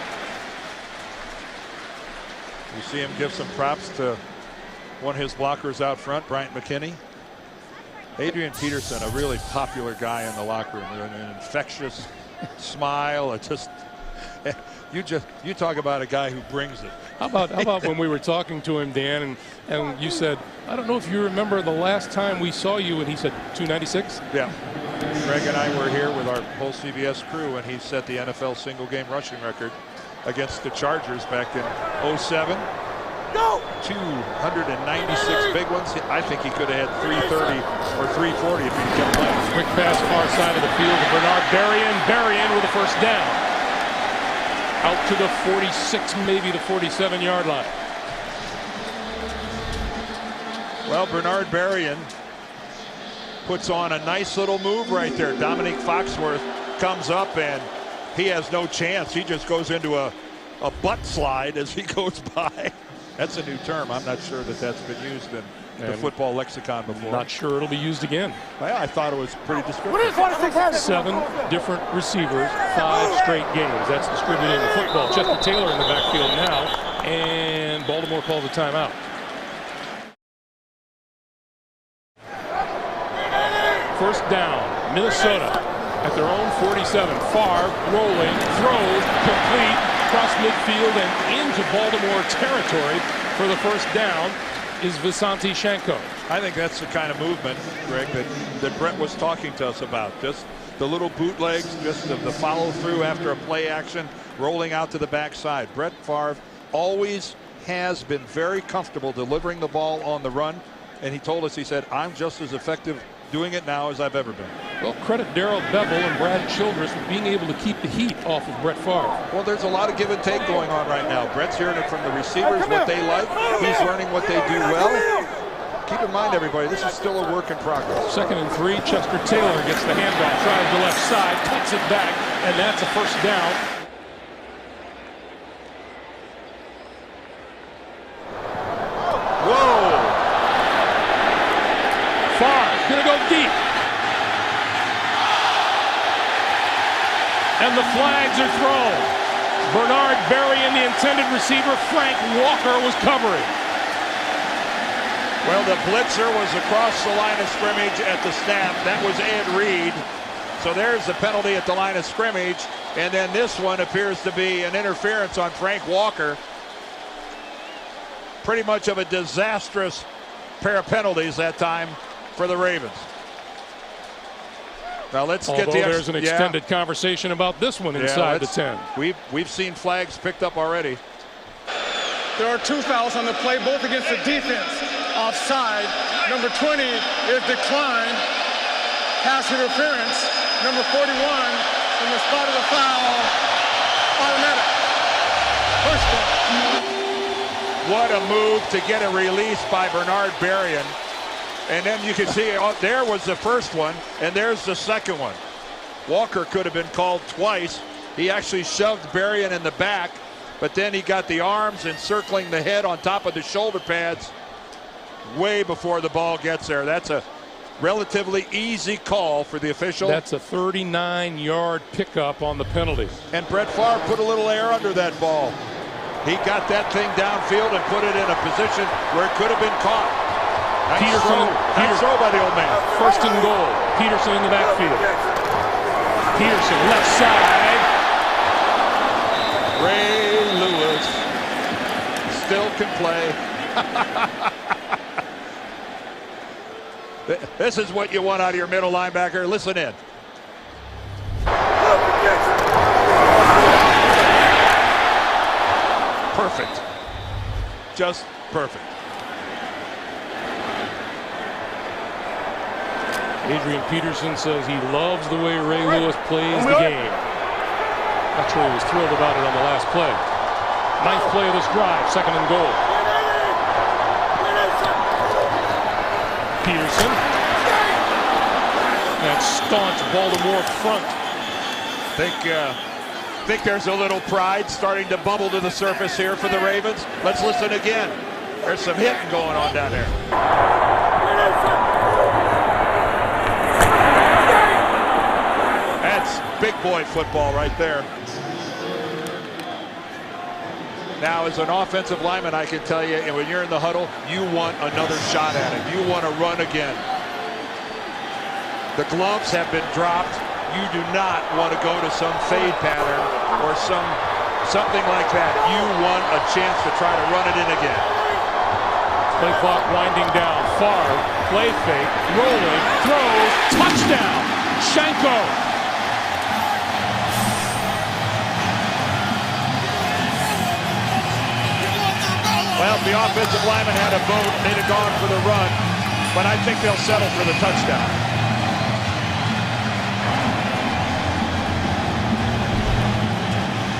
[SPEAKER 2] You see him give some props to one of his blockers out front, Bryant McKinney. Adrian Peterson, a really popular guy in the locker room, an infectious smile. You talk about a guy who brings it.
[SPEAKER 1] How about when we were talking to him, Dan, and you said, I don't know if you remember the last time we saw you, and he said 296?
[SPEAKER 2] Yeah. Greg and I were here with our whole CBS crew, and he set the NFL single game rushing record against the Chargers back in 07. 296 big ones. I think he could have had 330 or 340 if he kept playing.
[SPEAKER 1] Quick pass far side of the field to Bernard Berrien with a first down. Out to the 46, maybe the 47-yard line.
[SPEAKER 2] Well, Bernard Berrien puts on a nice little move right there. Dominique Foxworth comes up, and he has no chance. He just goes into a butt slide as he goes by. That's a new term. I'm not sure that that's been used in the football lexicon before.
[SPEAKER 1] Not sure it'll be used again.
[SPEAKER 2] Well, I thought it was pretty descriptive.
[SPEAKER 1] 7 different receivers, 5 straight games. That's distributing the football. Chester Taylor in the backfield now, and Baltimore calls a timeout. First down, Minnesota at their own 47. Favre rolling, throws, complete, across midfield and into Baltimore territory for the first down is Visanthe Shanko.
[SPEAKER 2] I think that's the kind of movement, Greg, that Brett was talking to us about. Just the little bootlegs, just the follow through after a play action, rolling out to the backside. Brett Favre always has been very comfortable delivering the ball on the run, and he told us, he said, I'm just as effective doing it now as I've ever been.
[SPEAKER 1] Well, credit Darrell Bevel and Brad Childress for being able to keep the heat off of Brett Favre.
[SPEAKER 2] Well, there's a lot of give and take going on right now. Brett's hearing it from the receivers, what they like. He's learning what they do well. Keep in mind, everybody, this is still a work in progress.
[SPEAKER 1] 2nd and 3. Chester Taylor gets the handoff, tries the left side, cuts it back, and that's a first down.
[SPEAKER 2] Whoa!
[SPEAKER 1] Far, gonna go deep. And the flags are thrown. Bernard Berry and the intended receiver, Frank Walker, was covering.
[SPEAKER 4] Well, the blitzer was across the line of scrimmage at the snap. That was Ed Reed. So there's the penalty at the line of scrimmage. And then this one appears to be an interference on Frank Walker. Pretty much of a disastrous pair of penalties that time for the Ravens. Now let's get the
[SPEAKER 1] there's an extended conversation about this one inside the 10.
[SPEAKER 2] We've seen flags picked up already.
[SPEAKER 3] There are 2 fouls on the play, both against the defense. Offside. Number 20 is declined. Pass interference. Number 41 in the spot of the foul. Automatic. First down.
[SPEAKER 4] What a move to get a release by Bernard Berrien. And then you can see there was the first one, and there's the second one.
[SPEAKER 2] Walker could have been called twice. He actually shoved Berrien in the back, but then he got the arms encircling the head on top of the shoulder pads way before the ball gets there. That's a relatively easy call for the official.
[SPEAKER 1] That's a 39-yard pickup on the penalty.
[SPEAKER 2] And Brett Favre put a little air under that ball. He got that thing downfield and put it in a position where it could have been caught. Nice throw by the old man.
[SPEAKER 1] 1st and goal. Peterson in the backfield. Peterson left side.
[SPEAKER 2] Ray Lewis still can play.
[SPEAKER 4] This is what you want out of your middle linebacker. Listen in.
[SPEAKER 2] Perfect. Just perfect.
[SPEAKER 1] Adrian Peterson says he loves the way Ray Lewis plays the game. Not sure he was thrilled about it on the last play. 9th play of this drive, 2nd and goal. Peterson. That staunch Baltimore front.
[SPEAKER 4] Think there's a little pride starting to bubble to the surface here for the Ravens. Let's listen again. There's some hitting going on down there.
[SPEAKER 2] That's big boy football right there. Now, as an offensive lineman, I can tell you, when you're in the huddle, you want another shot at it. You want to run again. The gloves have been dropped. You do not want to go to some fade pattern or something like that. You want a chance to try to run it in again.
[SPEAKER 1] Play clock winding down. Favre, play fake, rolling, throws, touchdown. Shanko.
[SPEAKER 4] Well, if the offensive lineman had a vote, they'd have gone for the run, but I think they'll settle for the touchdown.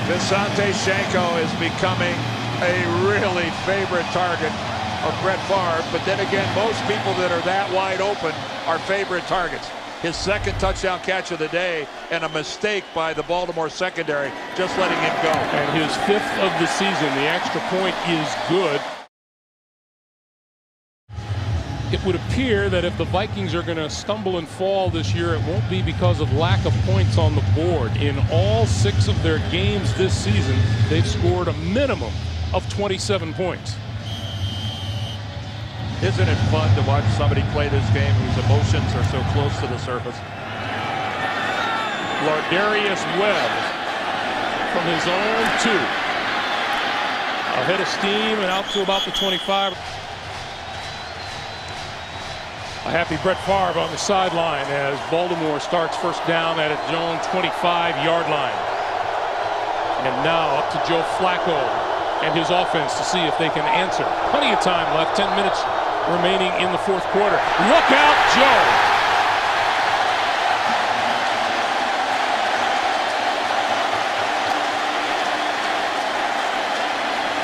[SPEAKER 2] Visante Shanko is becoming a really favorite target of Brett Favre, but then again, most people that are that wide open are favorite targets. His 2nd touchdown catch of the day, and a mistake by the Baltimore secondary, just letting him go.
[SPEAKER 1] And his 5th of the season. The extra point is good. It would appear that if the Vikings are going to stumble and fall this year, it won't be because of lack of points on the board. In all 6 of their games this season, they've scored a minimum of 27 points.
[SPEAKER 2] Isn't it fun to watch somebody play this game whose emotions are so close to the surface?
[SPEAKER 1] Lardarius Webb from his own 2. Ahead of steam and out to about the 25. A happy Brett Favre on the sideline as Baltimore starts first down at its own 25-yard line. And now up to Joe Flacco and his offense to see if they can answer. Plenty of time left, 10 minutes remaining in the 4th quarter. Look out, Joe!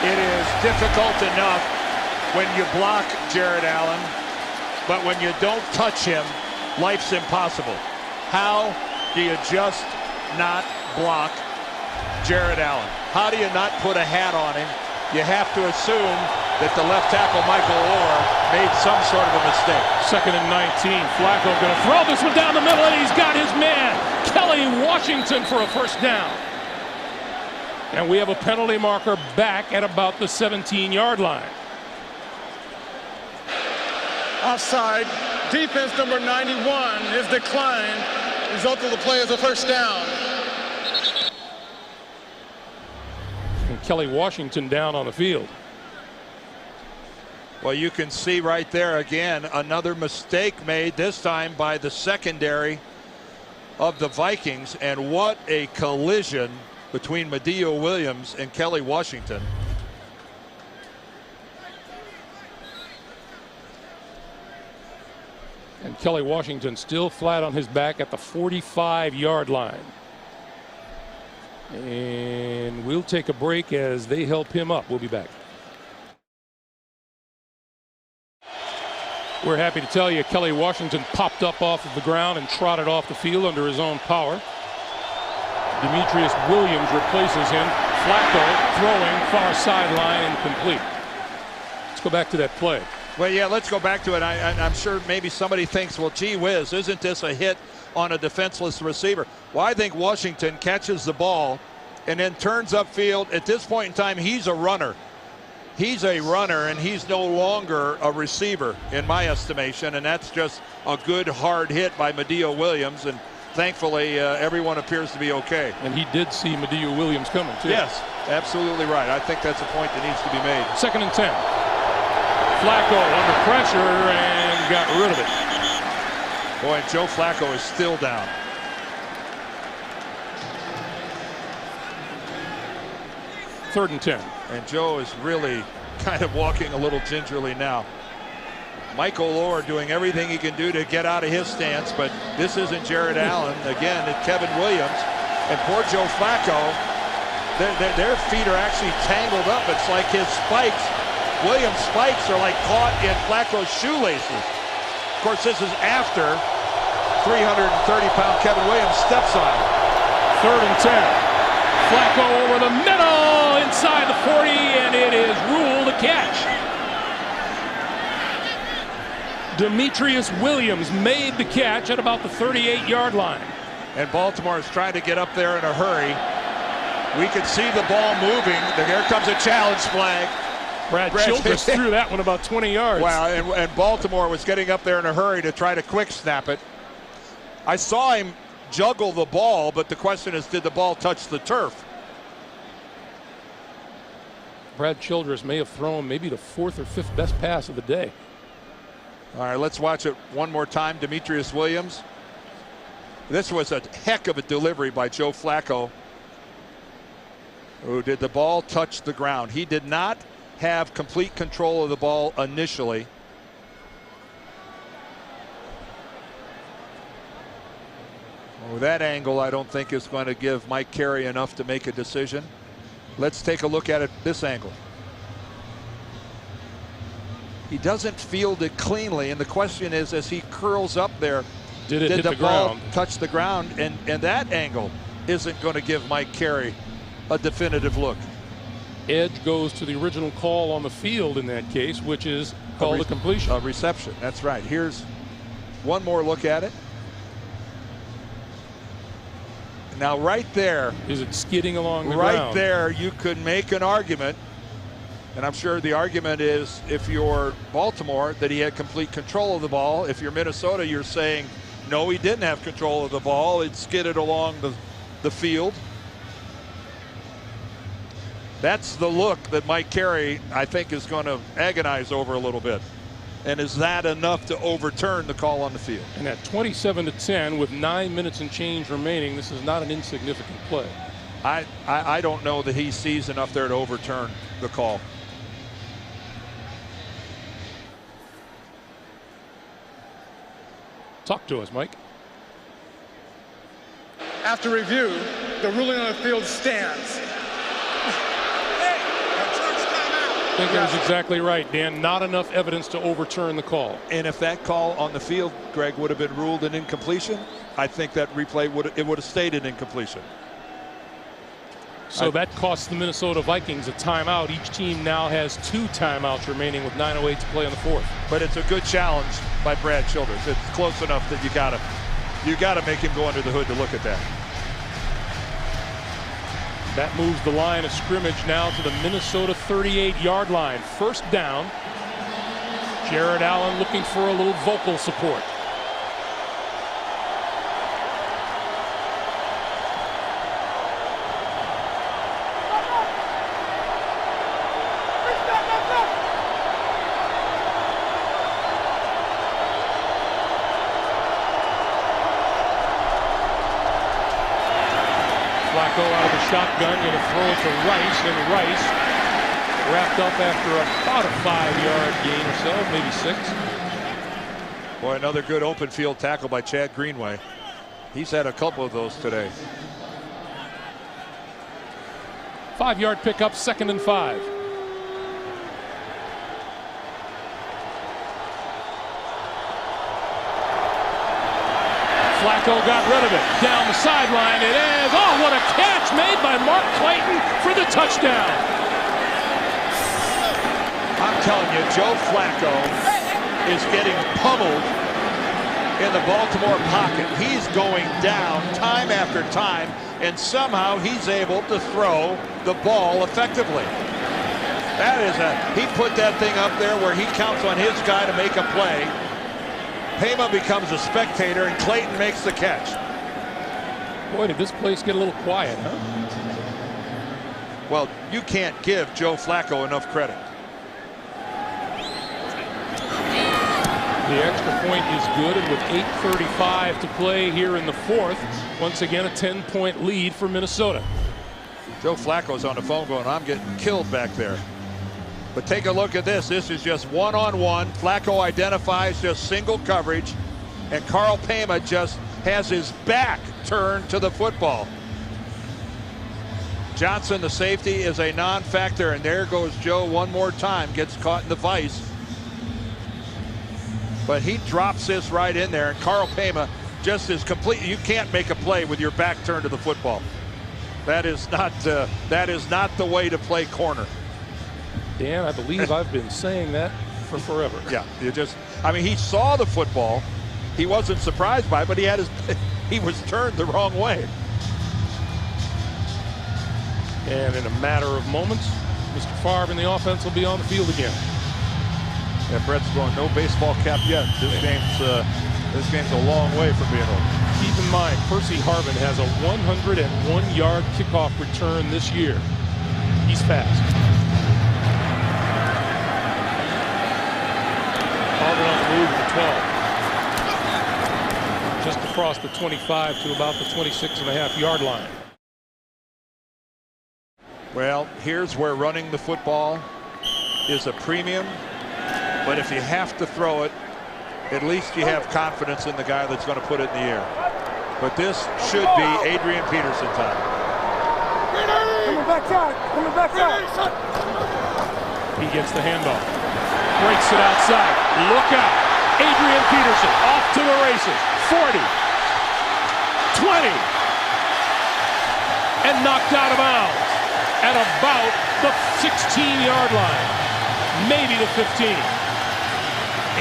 [SPEAKER 4] It is difficult enough when you block Jared Allen but when you don't touch him, life's impossible. How do you just not block Jared Allen? How do you not put a hat on him? You have to assume that the left tackle, Michael Orr, made some sort of a mistake.
[SPEAKER 1] 2nd and 19. Flacco going to throw this one down the middle, and he's got his man, Kelly Washington, for a first down. And we have a penalty marker back at about the 17-yard line.
[SPEAKER 3] Offside. Defense number 91 is declined. Result of the play is a first down.
[SPEAKER 1] And Kelly Washington down on the field.
[SPEAKER 4] Well, you can see right there again another mistake made, this time by the secondary of the Vikings. And what a collision between Madieu Williams and Kelly Washington.
[SPEAKER 1] And Kelly Washington still flat on his back at the 45-yard line. And we'll take a break as they help him up. We'll be back. We're happy to tell you Kelly Washington popped up off of the ground and trotted off the field under his own power. Demetrius Williams replaces him. Flacco throwing far sideline incomplete. Let's go back to that play.
[SPEAKER 4] Well, yeah, let's go back to it. I'm sure maybe somebody thinks, well, gee whiz, isn't this a hit on a defenseless receiver? Well, I think Washington catches the ball and then turns upfield. At this point in time, he's a runner. He's a runner, and he's no longer a receiver, in my estimation, and that's just a good hard hit by Madieu Williams, and thankfully everyone appears to be okay.
[SPEAKER 1] And he did see Madieu Williams coming, too.
[SPEAKER 4] Yes, absolutely right. I think that's a point that needs to be made.
[SPEAKER 1] 2nd and 10. Flacco under pressure and got rid of it.
[SPEAKER 4] Boy, and Joe Flacco is still down.
[SPEAKER 1] Third and 10.
[SPEAKER 4] And Joe is really kind of walking a little gingerly now. Michael Orr doing everything he can do to get out of his stance, but this isn't Jared Allen. Again, it's Kevin Williams. And poor Joe Flacco, their feet are actually tangled up. It's like his spikes, Williams' spikes, are like caught in Flacco's shoelaces. Of course, this is after 330-pound Kevin Williams steps on him.
[SPEAKER 1] 3rd and 10. Flacco over the middle inside the 40, and it is ruled a catch. Demetrius Williams made the catch at about the 38-yard line.
[SPEAKER 4] And Baltimore is trying to get up there in a hurry. We can see the ball moving. There comes a challenge flag.
[SPEAKER 1] Brad Childress threw that one about 20 yards.
[SPEAKER 4] Wow, and Baltimore was getting up there in a hurry to try to quick snap it. I saw him juggle the ball, but the question is, did the ball touch the turf?
[SPEAKER 1] Brad Childress may have thrown maybe the 4th or 5th best pass of the day.
[SPEAKER 4] All right, let's watch it one more time. Demetrius Williams. This was a heck of a delivery by Joe Flacco. Oh, did the ball touch the ground? He did not have complete control of the ball initially. Oh, that angle I don't think is going to give Mike Carey enough to make a decision. Let's take a look at it this angle. He doesn't field it cleanly, and the question is, as he curls up there,
[SPEAKER 1] did
[SPEAKER 4] the ball touch the ground? And that angle isn't going to give Mike Carey a definitive look.
[SPEAKER 1] Edge goes to the original call on the field in that case, which is called a completion.
[SPEAKER 4] A reception, that's right. Here's one more look at it. Now right there.
[SPEAKER 1] Is it skidding along the ground?
[SPEAKER 4] Right there you could make an argument, and I'm sure the argument is, if you're Baltimore, that he had complete control of the ball. If you're Minnesota, you're saying, no, he didn't have control of the ball. It skidded along the field. That's the look that Mike Carey, I think, is going to agonize over a little bit. And is that enough to overturn the call on the field?
[SPEAKER 1] And at 27-10 with 9 minutes and change remaining, this is not an insignificant play.
[SPEAKER 4] I don't know that he sees enough there to overturn the call.
[SPEAKER 1] Talk to us, Mike.
[SPEAKER 3] After review, the ruling on the field stands.
[SPEAKER 1] think that's exactly right, Dan. Not enough evidence to overturn the call.
[SPEAKER 4] And if that call on the field, Greg, would have been ruled an incompletion, I think that replay would have stayed an incompletion.
[SPEAKER 1] So that costs the Minnesota Vikings a timeout. Each team now has 2 timeouts remaining with 9:08 to play in the 4th.
[SPEAKER 4] But it's a good challenge by Brad Childers. It's close enough that you gotta make him go under the hood to look at that.
[SPEAKER 1] That moves the line of scrimmage now to the Minnesota 38-yard line. First down. Jared Allen looking for a little vocal support. Flacco out of the shotgun, going to throw it to Rice, and Rice wrapped up after about a 5-yard gain or so, maybe 6.
[SPEAKER 4] Boy, another good open field tackle by Chad Greenway. He's had a couple of those today.
[SPEAKER 1] 5-yard pickup, 2nd and 5. Flacco got rid of it. Down the sideline it is. Oh, what a catch made by Mark Clayton for the touchdown.
[SPEAKER 4] I'm telling you, Joe Flacco is getting pummeled in the Baltimore pocket. He's going down time after time, and somehow he's able to throw the ball effectively. He put that thing up there where he counts on his guy to make a play. Pema becomes a spectator, and Clayton makes the catch.
[SPEAKER 1] Boy, did this place get a little quiet, huh?
[SPEAKER 4] Well, you can't give Joe Flacco enough credit.
[SPEAKER 1] The extra point is good, and with 8:35 to play here in the 4th, once again a 10-point lead for Minnesota.
[SPEAKER 4] Joe Flacco's on the phone going, I'm getting killed back there. But take a look at this. This is just one-on-one. Flacco identifies just single coverage, and Carl Pema just has his back turned to the football. Johnson, the safety, is a non-factor, and there goes Joe one more time. Gets caught in the vice. But he drops this right in there, and Carl Pema just is complete. You can't make a play with your back turned to the football. That is not the way to play corner.
[SPEAKER 1] Dan, I believe I've been saying that for forever.
[SPEAKER 4] Yeah, he saw the football. He wasn't surprised by it, but he was turned the wrong way.
[SPEAKER 1] And in a matter of moments, Mr. Favre in the offense will be on the field again.
[SPEAKER 4] Yeah, Brett's going no baseball cap yet. This game's a long way from being over.
[SPEAKER 1] Keep in mind, Percy Harvin has a 101-yard kickoff return this year. He's fast. Harvin on the move to 12. Just across the 25 to about the 26.5-yard line.
[SPEAKER 4] Well, here's where running the football is a premium. But if you have to throw it, at least you have confidence in the guy that's going to put it in the air. But this should be Adrian Peterson time.
[SPEAKER 5] Coming back out. Coming back out.
[SPEAKER 1] He gets the handoff. Breaks it outside. Look out. Adrian Peterson off to the races. 40. 20. And knocked out of bounds at about the 16-yard line. Maybe the 15.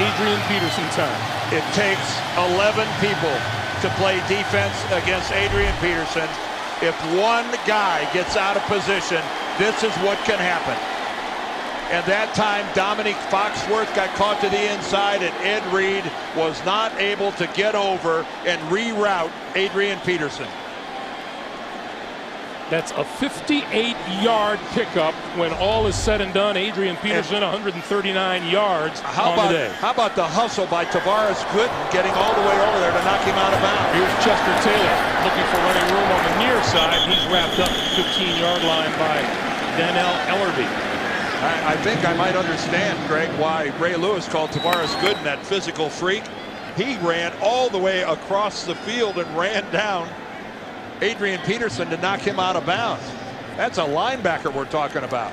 [SPEAKER 1] Adrian Peterson time.
[SPEAKER 4] It takes 11 people to play defense against Adrian Peterson. If one guy gets out of position, this is what can happen. And that time, Dominique Foxworth got caught to the inside, and Ed Reed was not able to get over and reroute Adrian Peterson.
[SPEAKER 1] That's a 58-yard pickup when all is said and done. Adrian Peterson, 139 yards on the day.
[SPEAKER 4] How about the hustle by Tavares Gooden getting all the way over there to knock him out of bounds?
[SPEAKER 1] Here's Chester Taylor looking for running room on the near side. He's wrapped up at the 15-yard line by Dannell Ellerby.
[SPEAKER 4] I think I might understand, Greg, why Ray Lewis called Tavares Gooden that physical freak. He ran all the way across the field and ran down Adrian Peterson to knock him out of bounds. That's a linebacker we're talking about.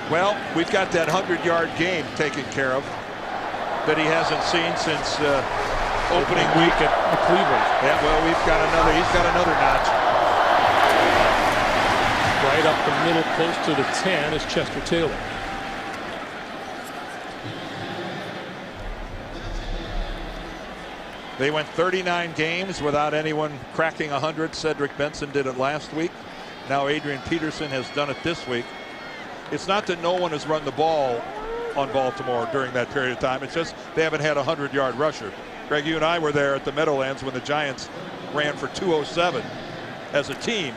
[SPEAKER 2] Well, we've got that 100-yard game taken care of that he hasn't seen since opening week at
[SPEAKER 1] Cleveland.
[SPEAKER 2] Yeah, well, he's got another notch.
[SPEAKER 1] Right up the middle, close to the 10, is Chester Taylor.
[SPEAKER 2] They went 39 games without anyone cracking 100. Cedric Benson did it last week. Now Adrian Peterson has done it this week. It's not that no one has run the ball on Baltimore during that period of time. It's just they haven't had a 100-yard rusher. Greg, you and I were there at the Meadowlands when the Giants ran for 207 as a team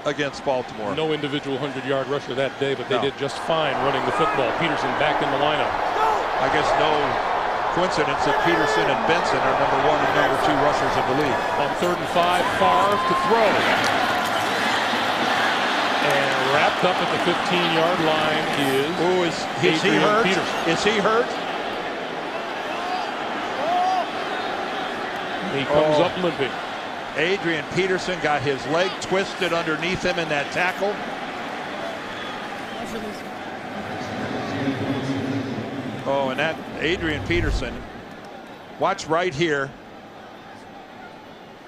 [SPEAKER 2] against Baltimore.
[SPEAKER 1] No individual 100-yard rusher that day, but they did just fine running the football. Peterson back in the lineup.
[SPEAKER 2] I guess no coincidence that Peterson and Benson are number 1 and number 2 rushers of the league.
[SPEAKER 1] On 3rd and 5, Favre to throw. And wrapped up at the 15-yard line is
[SPEAKER 2] he hurt?
[SPEAKER 1] Peterson.
[SPEAKER 2] Is he hurt?
[SPEAKER 1] He comes up limping.
[SPEAKER 2] Adrian Peterson got his leg twisted underneath him in that tackle. Oh, and that Adrian Peterson, watch right here.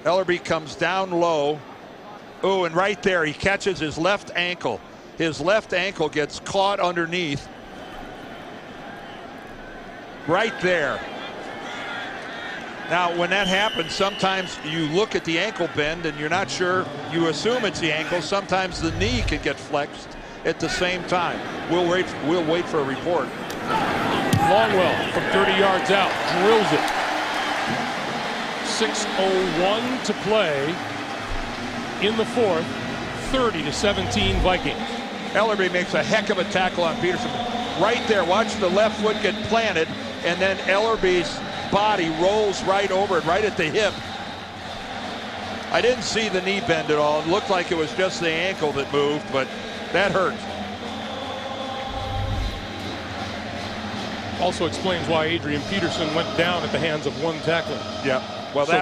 [SPEAKER 2] Ellerbe comes down low. Oh, and right there he catches his left ankle. His left ankle gets caught underneath. Right there. Now, when that happens, sometimes you look at the ankle bend and you're not sure. You assume it's the ankle. Sometimes the knee can get flexed at the same time. We'll wait for a report.
[SPEAKER 1] Longwell from 30 yards out drills it. 6:01 to play in the 4th. 30-17 Vikings.
[SPEAKER 2] Ellerbe makes a heck of a tackle on Peterson. Right there, watch the left foot get planted, and then Ellerbe's body rolls right over it, right at the hip. I didn't see the knee bend at all. It looked like it was just the ankle that moved, but that hurt.
[SPEAKER 1] Also explains why Adrian Peterson went down at the hands of one tackler.
[SPEAKER 2] Yeah, well,
[SPEAKER 1] so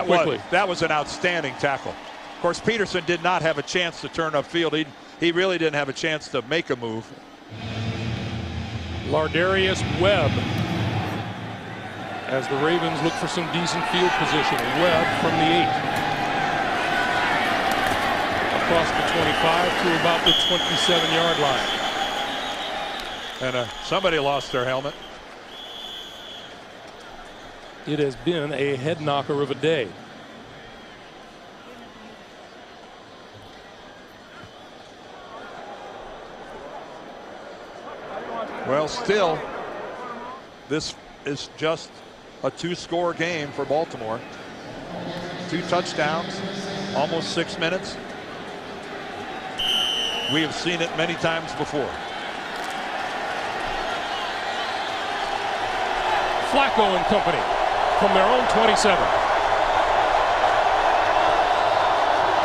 [SPEAKER 2] that was an outstanding tackle. Of course, Peterson did not have a chance to turn upfield. He really didn't have a chance to make a move.
[SPEAKER 1] Lardarius Webb, as the Ravens look for some decent field position. Webb from the 8. Across the 25 to about the 27-yard line.
[SPEAKER 2] And somebody lost their helmet.
[SPEAKER 1] It has been a head knocker of a day.
[SPEAKER 2] Well, still, this is just a 2-score game for Baltimore. 2 touchdowns, almost 6 minutes. We have seen it many times before.
[SPEAKER 1] Flacco and company from their own 27.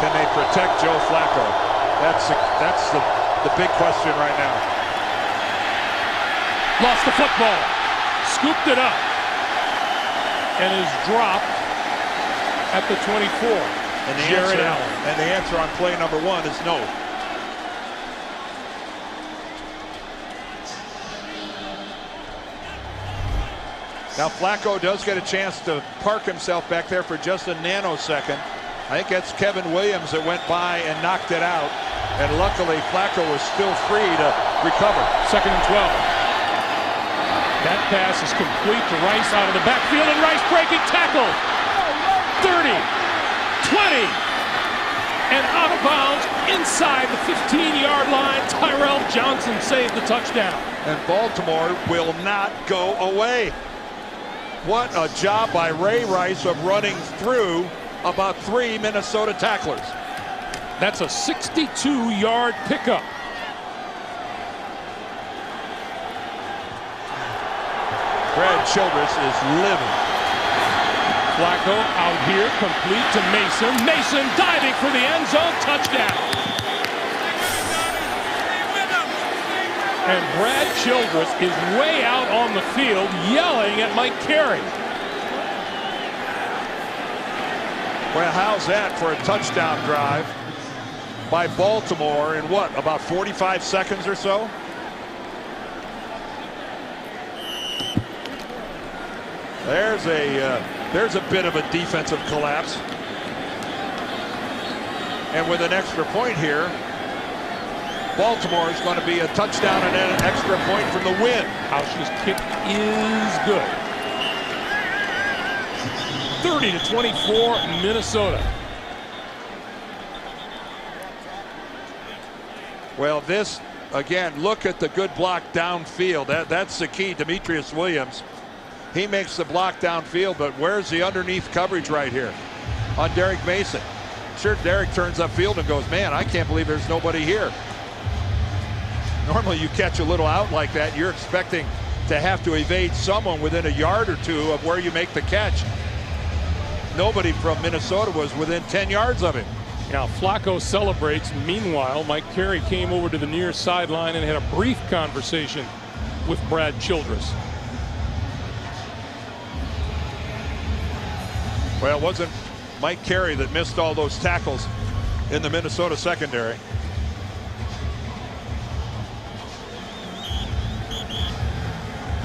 [SPEAKER 2] Can they protect Joe Flacco? That's the big question right now.
[SPEAKER 1] Lost the football, scooped it up, and is dropped at the 24.
[SPEAKER 2] And the answer on play number 1 is no. Now Flacco does get a chance to park himself back there for just a nanosecond. I think that's Kevin Williams that went by and knocked it out. And luckily Flacco was still free to recover.
[SPEAKER 1] 2nd and 12. That pass is complete to Rice out of the backfield, and Rice breaking tackle. 30, 20, and out of bounds inside the 15-yard line. Tyrell Johnson saved the touchdown.
[SPEAKER 2] And Baltimore will not go away. What a job by Ray Rice of running through about 3 Minnesota tacklers.
[SPEAKER 1] That's a 62-yard pickup.
[SPEAKER 2] Brad Childress is living.
[SPEAKER 1] Flacco out here, complete to Mason. Mason diving for the end zone, touchdown. And Brad Childress is way out on the field yelling at Mike Carey.
[SPEAKER 2] Well, how's that for a touchdown drive by Baltimore in what, about 45 seconds or so? There's a bit of a defensive collapse. And with an extra point here, Baltimore is going to be a touchdown and then an extra point from the win.
[SPEAKER 1] Housh's kick is good. 30-24 Minnesota.
[SPEAKER 2] Well, this, again, look at the good block downfield. That's the key. Demetrius Williams, he makes the block downfield, but where's the underneath coverage right here on Derek Mason? Sure, Derek turns upfield and goes, man, I can't believe there's nobody here. Normally you catch a little out like that, you're expecting to have to evade someone within a yard or two of where you make the catch. Nobody from Minnesota was within 10 yards of him.
[SPEAKER 1] Now Flacco celebrates. Meanwhile, Mike Carey came over to the near sideline and had a brief conversation with Brad Childress.
[SPEAKER 2] Well, it wasn't Mike Carey that missed all those tackles in the Minnesota secondary.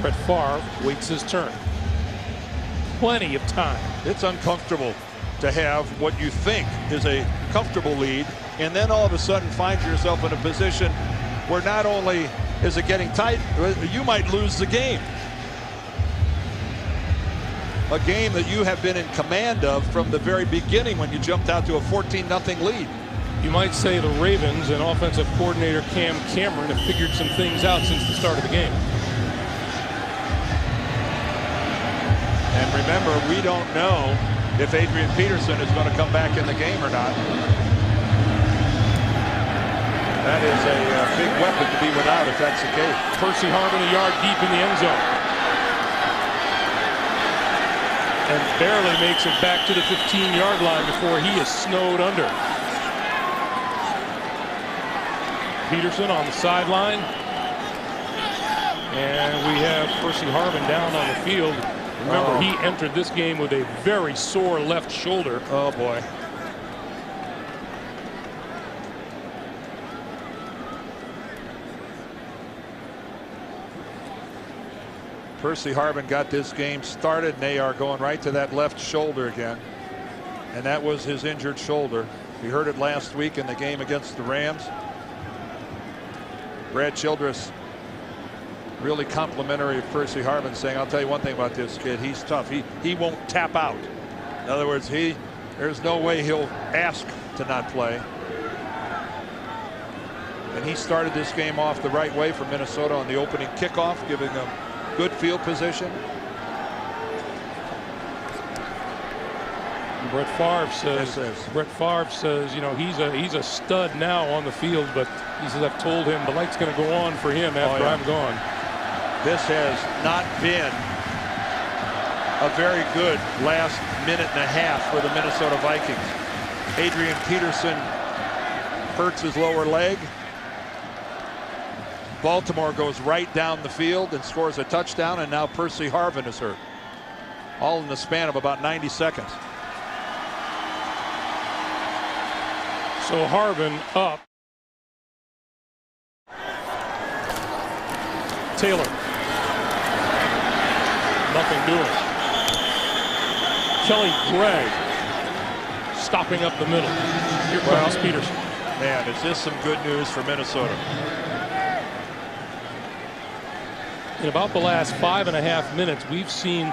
[SPEAKER 1] Brett Favre waits his turn. Plenty of time.
[SPEAKER 2] It's uncomfortable to have what you think is a comfortable lead, and then all of a sudden find yourself in a position where not only is it getting tight, you might lose the game. A game that you have been in command of from the very beginning when you jumped out to a 14-0 lead.
[SPEAKER 1] You might say the Ravens and offensive coordinator Cam Cameron have figured some things out since the start of the game.
[SPEAKER 2] And remember, we don't know if Adrian Peterson is going to come back in the game or not. That is a big weapon to be without if that's the case.
[SPEAKER 1] Percy Harvin a yard deep in the end zone. And barely makes it back to the 15-yard line before he is snowed under. Peterson on the sideline. And we have Percy Harvin down on the field. Remember, he entered this game with a very sore left shoulder.
[SPEAKER 2] Oh, boy. Percy Harvin got this game started, and they are going right to that left shoulder again. And that was his injured shoulder. We heard it last week in the game against the Rams. Brad Childress really complimentary of Percy Harvin, saying, I'll tell you one thing about this kid, he's tough. He won't tap out. In other words, there's no way he'll ask to not play. And he started this game off the right way for Minnesota on the opening kickoff, giving them good field position.
[SPEAKER 1] Brett Favre says, you know, he's a stud now on the field, but he says, I've told him the light's going to go on for him after I'm gone.
[SPEAKER 2] This has not been a very good last minute and a half for the Minnesota Vikings. Adrian Peterson hurts his lower leg. Baltimore goes right down the field and scores a touchdown, and now Percy Harvin is hurt. All in the span of about 90 seconds.
[SPEAKER 1] So Harvin up. Taylor. Nothing doing. Kelly Gregg stopping up the middle. Here comes Peterson.
[SPEAKER 2] Man, is this some good news for Minnesota?
[SPEAKER 1] In about the last 5.5 minutes, we've seen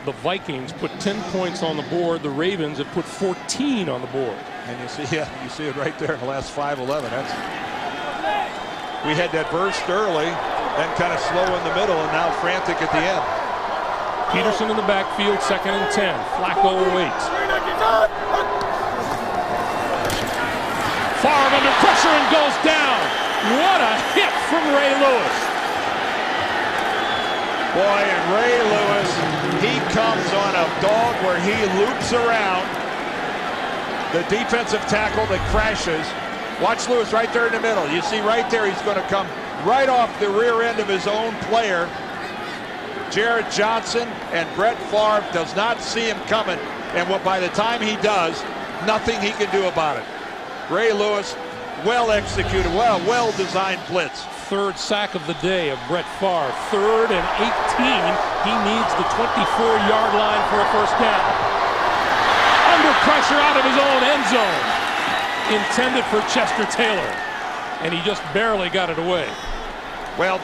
[SPEAKER 1] the Vikings put 10 points on the board. The Ravens have put 14 on the board.
[SPEAKER 2] And you see it right there in the last 5-11. We had that burst early, then kind of slow in the middle, and now frantic at the end.
[SPEAKER 1] Peterson in the backfield, 2nd and 10. Flacco waits. Favre under pressure and goes down. What a hit from Ray Lewis.
[SPEAKER 2] Boy, and Ray Lewis, he comes on a dog where he loops around the defensive tackle that crashes. Watch Lewis right there in the middle. You see right there, he's going to come right off the rear end of his own player, Jared Johnson, and Brett Favre does not see him coming. And by the time he does, nothing he can do about it. Ray Lewis, well executed, well designed blitz.
[SPEAKER 1] third sack of the day of Brett Favre. 3rd and 18. He needs the 24-yard line for a first down. Under pressure out of his own end zone. Intended for Chester Taylor. And he just barely got it away.
[SPEAKER 4] Well,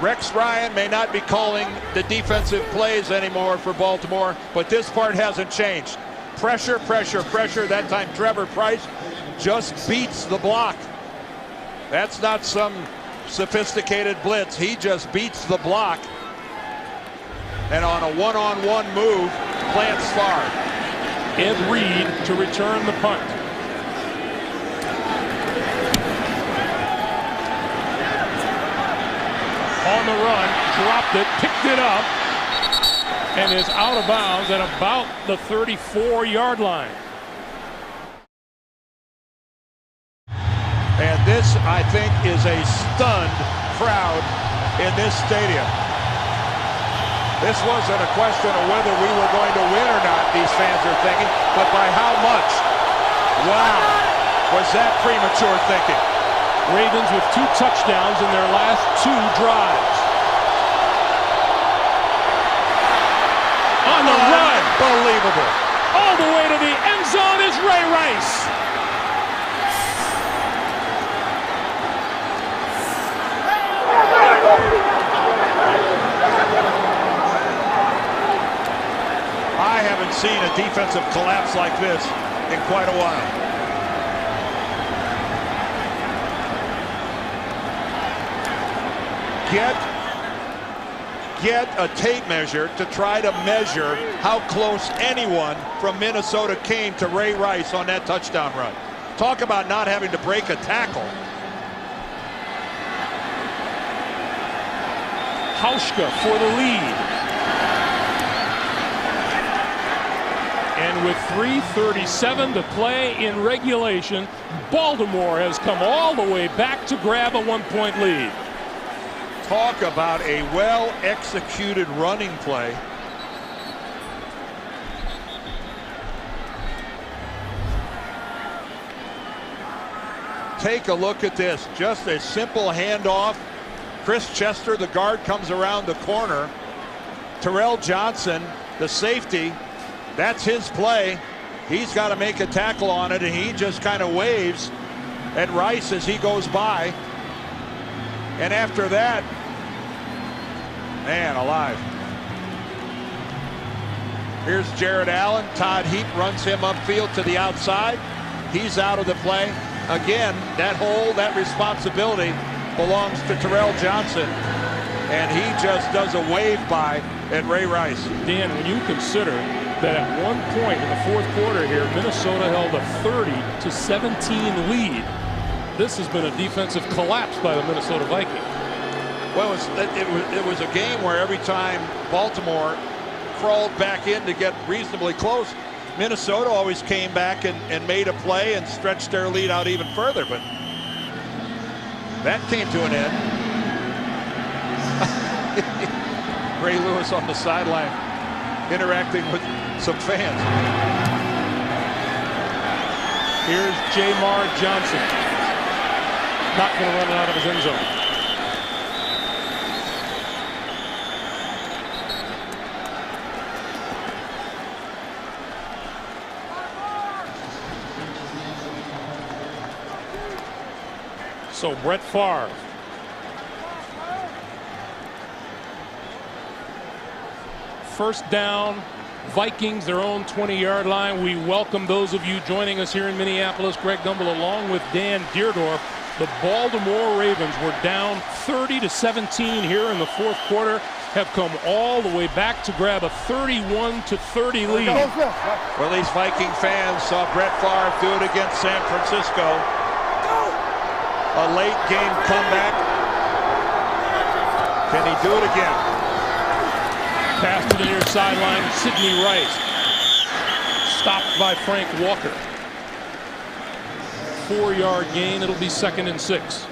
[SPEAKER 4] Rex Ryan may not be calling the defensive plays anymore for Baltimore, but this part hasn't changed. Pressure, pressure, pressure. That time Trevor Price just beats the block. That's not some sophisticated blitz. He just beats the block. And on a one-on-one move, plants far.
[SPEAKER 1] Ed Reed to return the punt. On the run, dropped it, picked it up, and is out of bounds at about the 34-yard line.
[SPEAKER 4] And this, I think, is a stunned crowd in this stadium. This wasn't a question of whether we were going to win or not, these fans are thinking, but by how much? Wow, was that premature thinking?
[SPEAKER 1] Ravens with 2 touchdowns in their last 2 drives. On the run.
[SPEAKER 4] Unbelievable.
[SPEAKER 1] All the way to the end zone is Ray Rice.
[SPEAKER 4] I haven't seen a defensive collapse like this in quite a while. Get a tape measure to try to measure how close anyone from Minnesota came to Ray Rice on that touchdown run. Talk about not having to break a tackle.
[SPEAKER 1] Hauschka for the lead. And with 3:37 to play in regulation, Baltimore has come all the way back to grab a 1-point lead.
[SPEAKER 4] Talk about a well-executed running play. Take a look at this. Just a simple handoff. Chris Chester, the guard, comes around the corner. Terrell Johnson, the safety, that's his play. He's got to make a tackle on it, and he just kind of waves at Rice as he goes by. And after that, man alive. Here's Jared Allen. Todd Heap runs him upfield to the outside. He's out of the play. Again, that hole, that responsibility belongs to Terrell Johnson. And he just does a wave by at Ray Rice.
[SPEAKER 1] Dan, when you consider that at one point in the 4th quarter here, Minnesota held a 30-17 lead. This has been a defensive collapse by the Minnesota Vikings.
[SPEAKER 4] Well, it was a game where every time Baltimore crawled back in to get reasonably close, Minnesota always came back and made a play and stretched their lead out even further. But that came to an end. Ray Lewis on the sideline interacting with some fans.
[SPEAKER 1] Here's Jamar Johnson. Not going to run it out of his end zone. So Brett Favre. First down, Vikings, their own 20-yard line. We welcome those of you joining us here in Minneapolis. Greg Gumbel along with Dan Deerdorf. The Baltimore Ravens were down 30-17 here in the 4th quarter, have come all the way back to grab a 31-30 lead.
[SPEAKER 4] Well, these Viking fans saw Brett Favre do it against San Francisco. A late game comeback. Can he do it again?
[SPEAKER 1] Pass to the near sideline, Sidney Rice. Stopped by Frank Walker. 4-yard gain, it'll be 2nd and 6.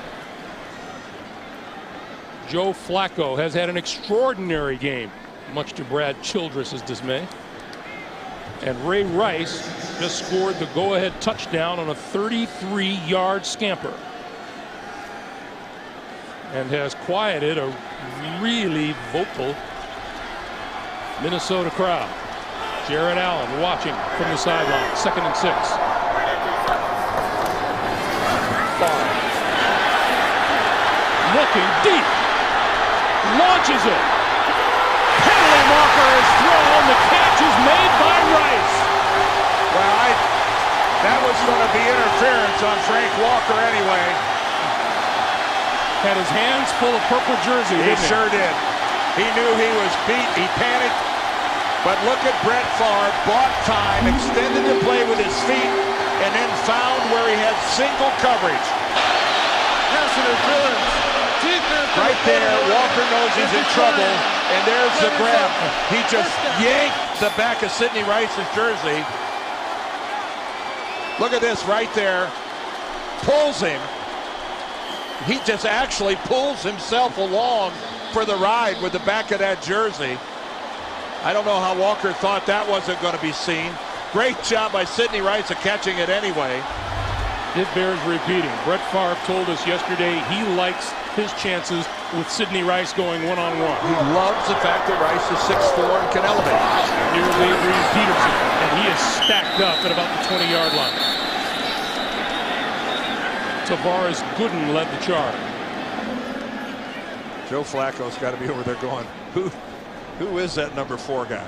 [SPEAKER 1] Joe Flacco has had an extraordinary game, much to Brad Childress's dismay. And Ray Rice just scored the go-ahead touchdown on a 33-yard scamper. and has quieted a really vocal Minnesota crowd. Jared Allen watching from the sideline. 2nd and 6. Favre. Looking deep. Launches it. Penalty marker is thrown. The catch is made by Rice.
[SPEAKER 4] Well, that was going to be interference on Frank Walker anyway.
[SPEAKER 1] Had his hands full of purple jersey,
[SPEAKER 4] He
[SPEAKER 1] didn't he?
[SPEAKER 4] sure did. He knew he was beat. He panicked. But look at Brett Favre, bought time, extended the play with his feet, and then found where he had single coverage.
[SPEAKER 3] Pass interference. Defense.
[SPEAKER 4] Right there, Walker knows he's in trouble, and there's the grab. He just yanked the back of Sidney Rice's jersey. Look at this right there. Pulls him. He just actually pulls himself along for the ride with the back of that jersey. I don't know how Walker thought that wasn't going to be seen. Great job by Sidney Rice of catching it anyway.
[SPEAKER 1] It bears repeating. Brett Favre told us yesterday he likes his chances with Sidney Rice going one-on-one.
[SPEAKER 4] He loves the fact that Rice is 6'4" and can elevate.
[SPEAKER 1] Here's Adrian Peterson, and he is stacked up at about the 20-yard line. Tavares Gooden led the charge.
[SPEAKER 2] Joe Flacco's got to be over there going, who is that number 4 guy?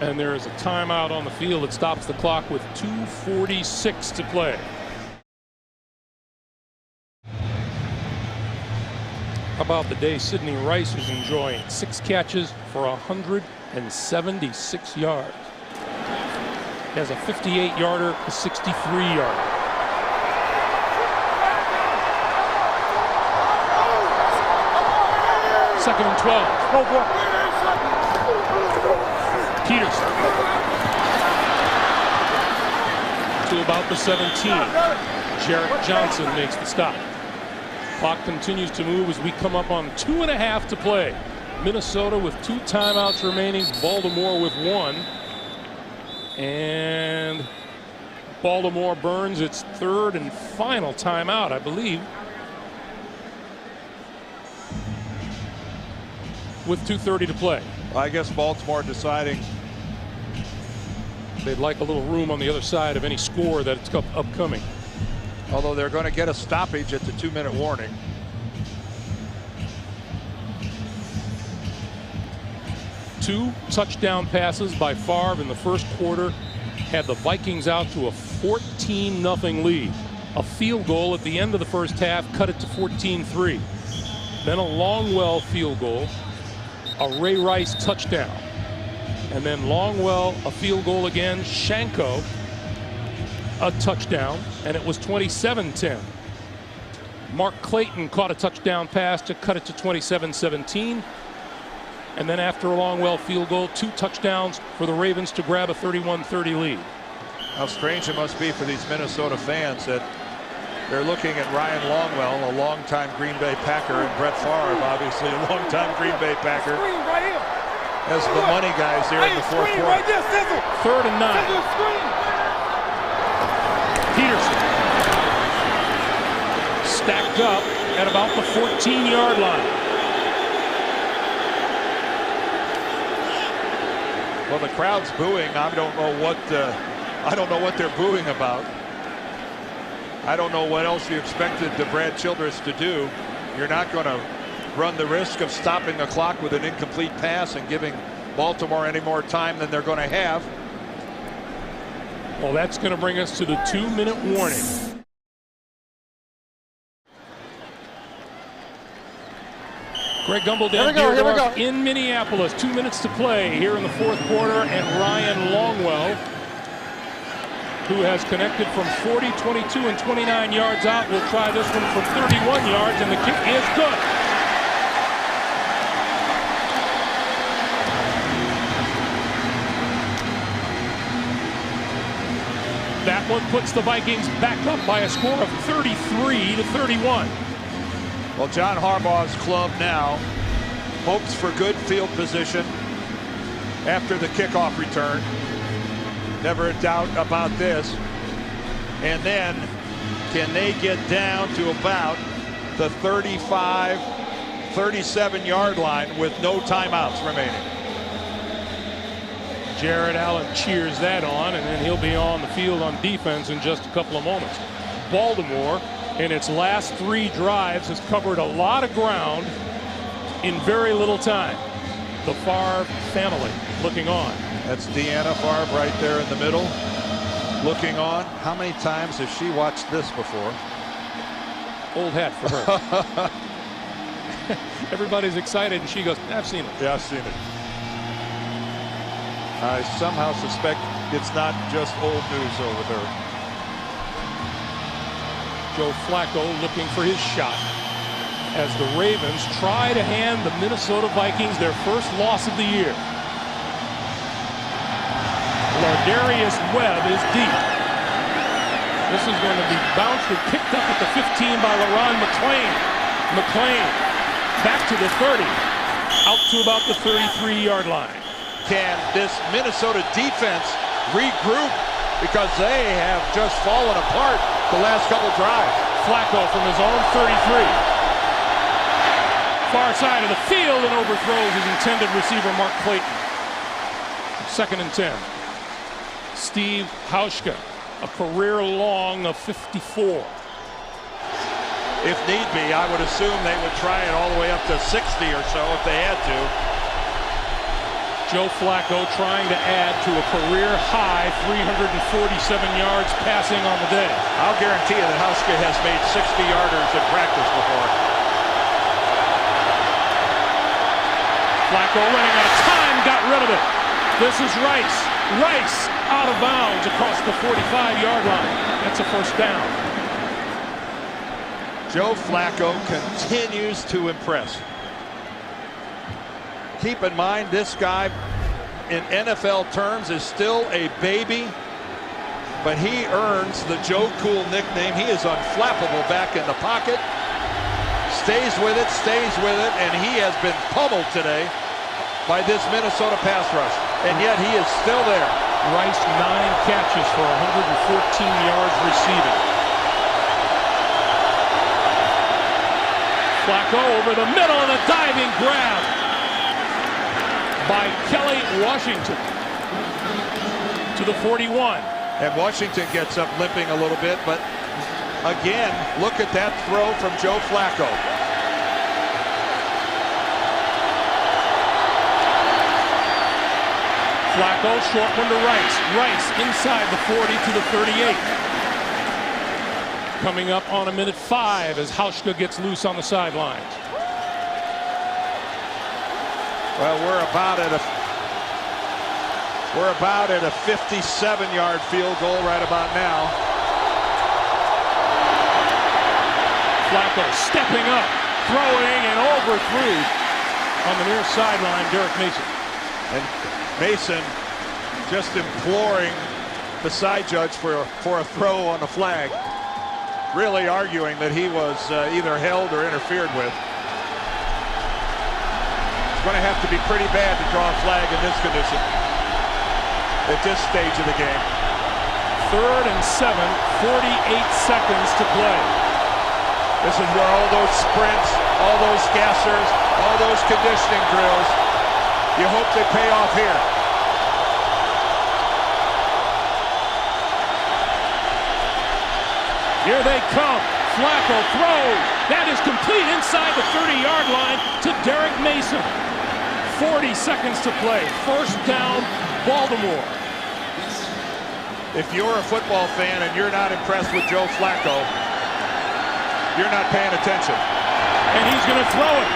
[SPEAKER 1] And there is a timeout on the field that stops the clock with 2:46 to play. How about the day Sidney Rice is enjoying? 6 catches for 176 yards. He has a 58-yarder, a 63-yarder. Second and 12. Peterson to about the 17. Jarrett Johnson makes the stop. Clock continues to move as we come up on 2.5 to play. Minnesota with 2 timeouts remaining. Baltimore with 1. And Baltimore burns its 3rd and final timeout, I believe, with 2:30 to play.
[SPEAKER 2] I guess Baltimore deciding
[SPEAKER 1] they'd like a little room on the other side of any score that's upcoming.
[SPEAKER 2] Although they're going to get a stoppage at the 2-minute warning.
[SPEAKER 1] Two touchdown passes by Favre in the first quarter had the Vikings out to a 14-0 lead. A field goal at the end of the first half cut it to 14-3. Then a Longwell field goal, a Ray Rice touchdown, and then Longwell a field goal again, Shanko a touchdown, and it was 27-10. Mark Clayton caught a touchdown pass to cut it to 27-17. And then after a Longwell field goal, 2 touchdowns for the Ravens to grab a 31-30 lead.
[SPEAKER 2] How strange it must be for these Minnesota fans that they're looking at Ryan Longwell, a longtime Green Bay Packer, and Brett Favre, obviously a longtime Green Bay Packer, as the money guys here in the fourth quarter.
[SPEAKER 1] 3rd and 9. Peterson stacked up at about the 14-yard line.
[SPEAKER 2] Well, the crowd's booing. I don't know what they're booing about. I don't know what else you expected the Brad Childress to do. You're not going to run the risk of stopping the clock with an incomplete pass and giving Baltimore any more time than they're going to have.
[SPEAKER 1] Well, that's going to bring us to the 2-minute warning. Greg Gumbel down here in Minneapolis. 2 minutes to play here in the fourth quarter, and Ryan Longwell, who has connected from 40, 22, and 29 yards out, will try this one from 31 yards, and the kick is good. That one puts the Vikings back up by a score of 33-31.
[SPEAKER 2] Well, John Harbaugh's club now hopes for good field position after the kickoff return. Never a doubt about this. And then can they get down to about
[SPEAKER 4] the 35, 37-yard line with no timeouts remaining.
[SPEAKER 1] Jared Allen cheers that on, and then he'll be on the field on defense in just a couple of moments. Baltimore, in its last 3 drives, has covered a lot of ground in very little time. The Favre family looking on.
[SPEAKER 4] That's Deanna Favre right there in the middle, looking on. How many times has she watched this before?
[SPEAKER 1] Old hat for her. Everybody's excited, and she goes, I've seen it.
[SPEAKER 4] Yeah, I've seen it. I somehow suspect it's not just old news over there.
[SPEAKER 1] Joe Flacco looking for his shot as the Ravens try to hand the Minnesota Vikings their first loss of the year. Lardarius Webb is deep. This is going to be bounced and picked up at the 15 by LaRon McClain. McClain back to the 30, out to about the 33-yard line.
[SPEAKER 4] Can this Minnesota defense regroup, because they have just fallen apart the last couple drives?
[SPEAKER 1] Flacco from his own 33. Far side of the field and overthrows his intended receiver, Mark Clayton. 2nd and 10. Steve Hauschka, a career long of 54.
[SPEAKER 4] If need be, I would assume they would try it all the way up to 60 or so if they had to.
[SPEAKER 1] Joe Flacco trying to add to a career high 347 yards passing on the day.
[SPEAKER 4] I'll guarantee you that Hauschka has made 60-yarders in practice before.
[SPEAKER 1] Flacco running out of time, got rid of it. This is Rice. Rice out of bounds across the 45-yard line. That's a first down.
[SPEAKER 4] Joe Flacco continues to impress. Keep in mind, this guy in NFL terms is still a baby, but he earns the Joe Cool nickname. He is unflappable back in the pocket, stays with it, and he has been pummeled today by this Minnesota pass rush, and yet he is still there.
[SPEAKER 1] Rice 9 catches for 114 yards receiving. Flacco over the middle and a diving grab by Kelly Washington to the 41.
[SPEAKER 4] And Washington gets up limping a little bit, but again, look at that throw from Joe Flacco.
[SPEAKER 1] Flacco, short one to Rice. Rice inside the 40 to the 38. Coming up on a minute 5 as Hauschka gets loose on the sidelines.
[SPEAKER 4] Well, we're about at a 57-yard field goal right about now.
[SPEAKER 1] Flacco stepping up, throwing, and overthrew on the near sideline, Derek Mason.
[SPEAKER 4] And Mason just imploring the side judge for a throw on the flag, really arguing that he was either held or interfered with. It's going to have to be pretty bad to draw a flag in this condition at this stage of the game.
[SPEAKER 1] 3rd and 7, 48 seconds to play.
[SPEAKER 4] This is where all those sprints, all those gassers, all those conditioning drills, you hope they pay off here.
[SPEAKER 1] Here they come. Flacco throws. That is complete inside the 30-yard line to Derek Mason. 40 seconds to play. First down, Baltimore.
[SPEAKER 4] If you're a football fan and you're not impressed with Joe Flacco, you're not paying attention.
[SPEAKER 1] And he's going to throw it.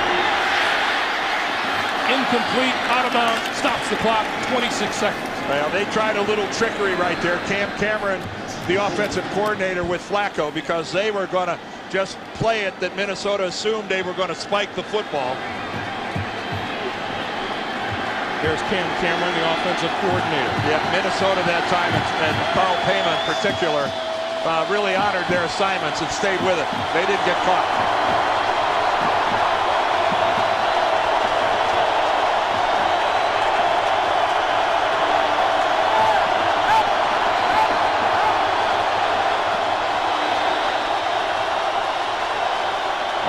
[SPEAKER 1] Incomplete, out of bounds, stops the clock, 26 seconds.
[SPEAKER 4] Well, they tried a little trickery right there. Cam Cameron, the offensive coordinator with Flacco, because they were going to just play it that Minnesota assumed they were going to spike the football.
[SPEAKER 1] There's Cam Cameron, the offensive coordinator.
[SPEAKER 4] Yeah, Minnesota that time, and Carl Payman in particular, really honored their assignments and stayed with it. They didn't get caught.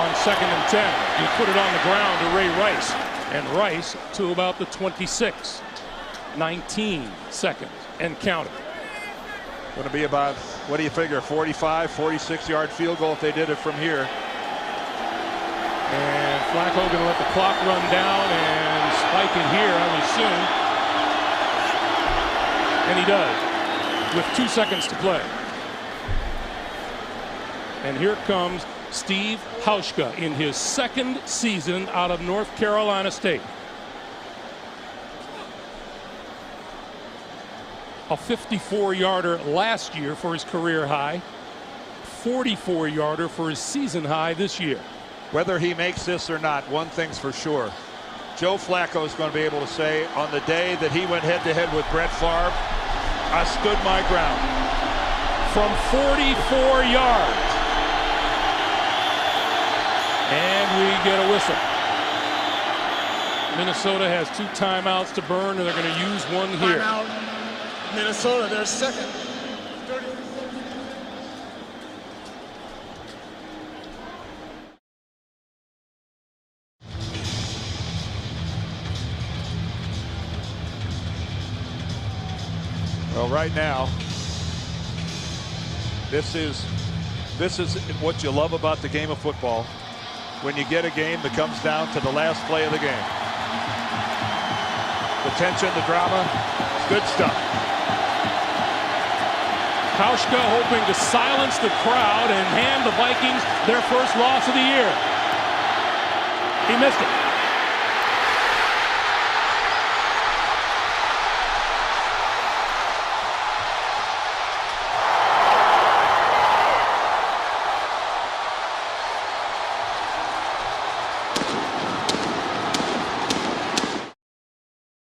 [SPEAKER 1] On 10. He put it on the ground to Ray Rice. And Rice to about the 26. 19 seconds and counting.
[SPEAKER 2] Going to be about, what do you figure, 45, 46-yard field goal if they did it from here.
[SPEAKER 1] And Flacco going to let the clock run down and spike it here, I would assume. And he does, with 2 seconds to play. And here comes Steve Hauschka in his second season out of North Carolina State. A 54-yarder last year for his career high. 44-yarder for his season high this year.
[SPEAKER 2] Whether he makes this or not, one thing's for sure. Joe Flacco is going to be able to say, on the day that he went head-to-head with Brett Favre, I stood my ground.
[SPEAKER 1] From 44 yards. And we get a whistle. Minnesota has 2 timeouts to burn, and they're going to use one here.
[SPEAKER 3] Timeout. Minnesota, their second. 30.
[SPEAKER 2] Well, right now, this is what you love about the game of football. When you get a game that comes down to the last play of the game. The tension, the drama, good stuff.
[SPEAKER 1] Hauschka hoping to silence the crowd and hand the Vikings their first loss of the year. He missed it.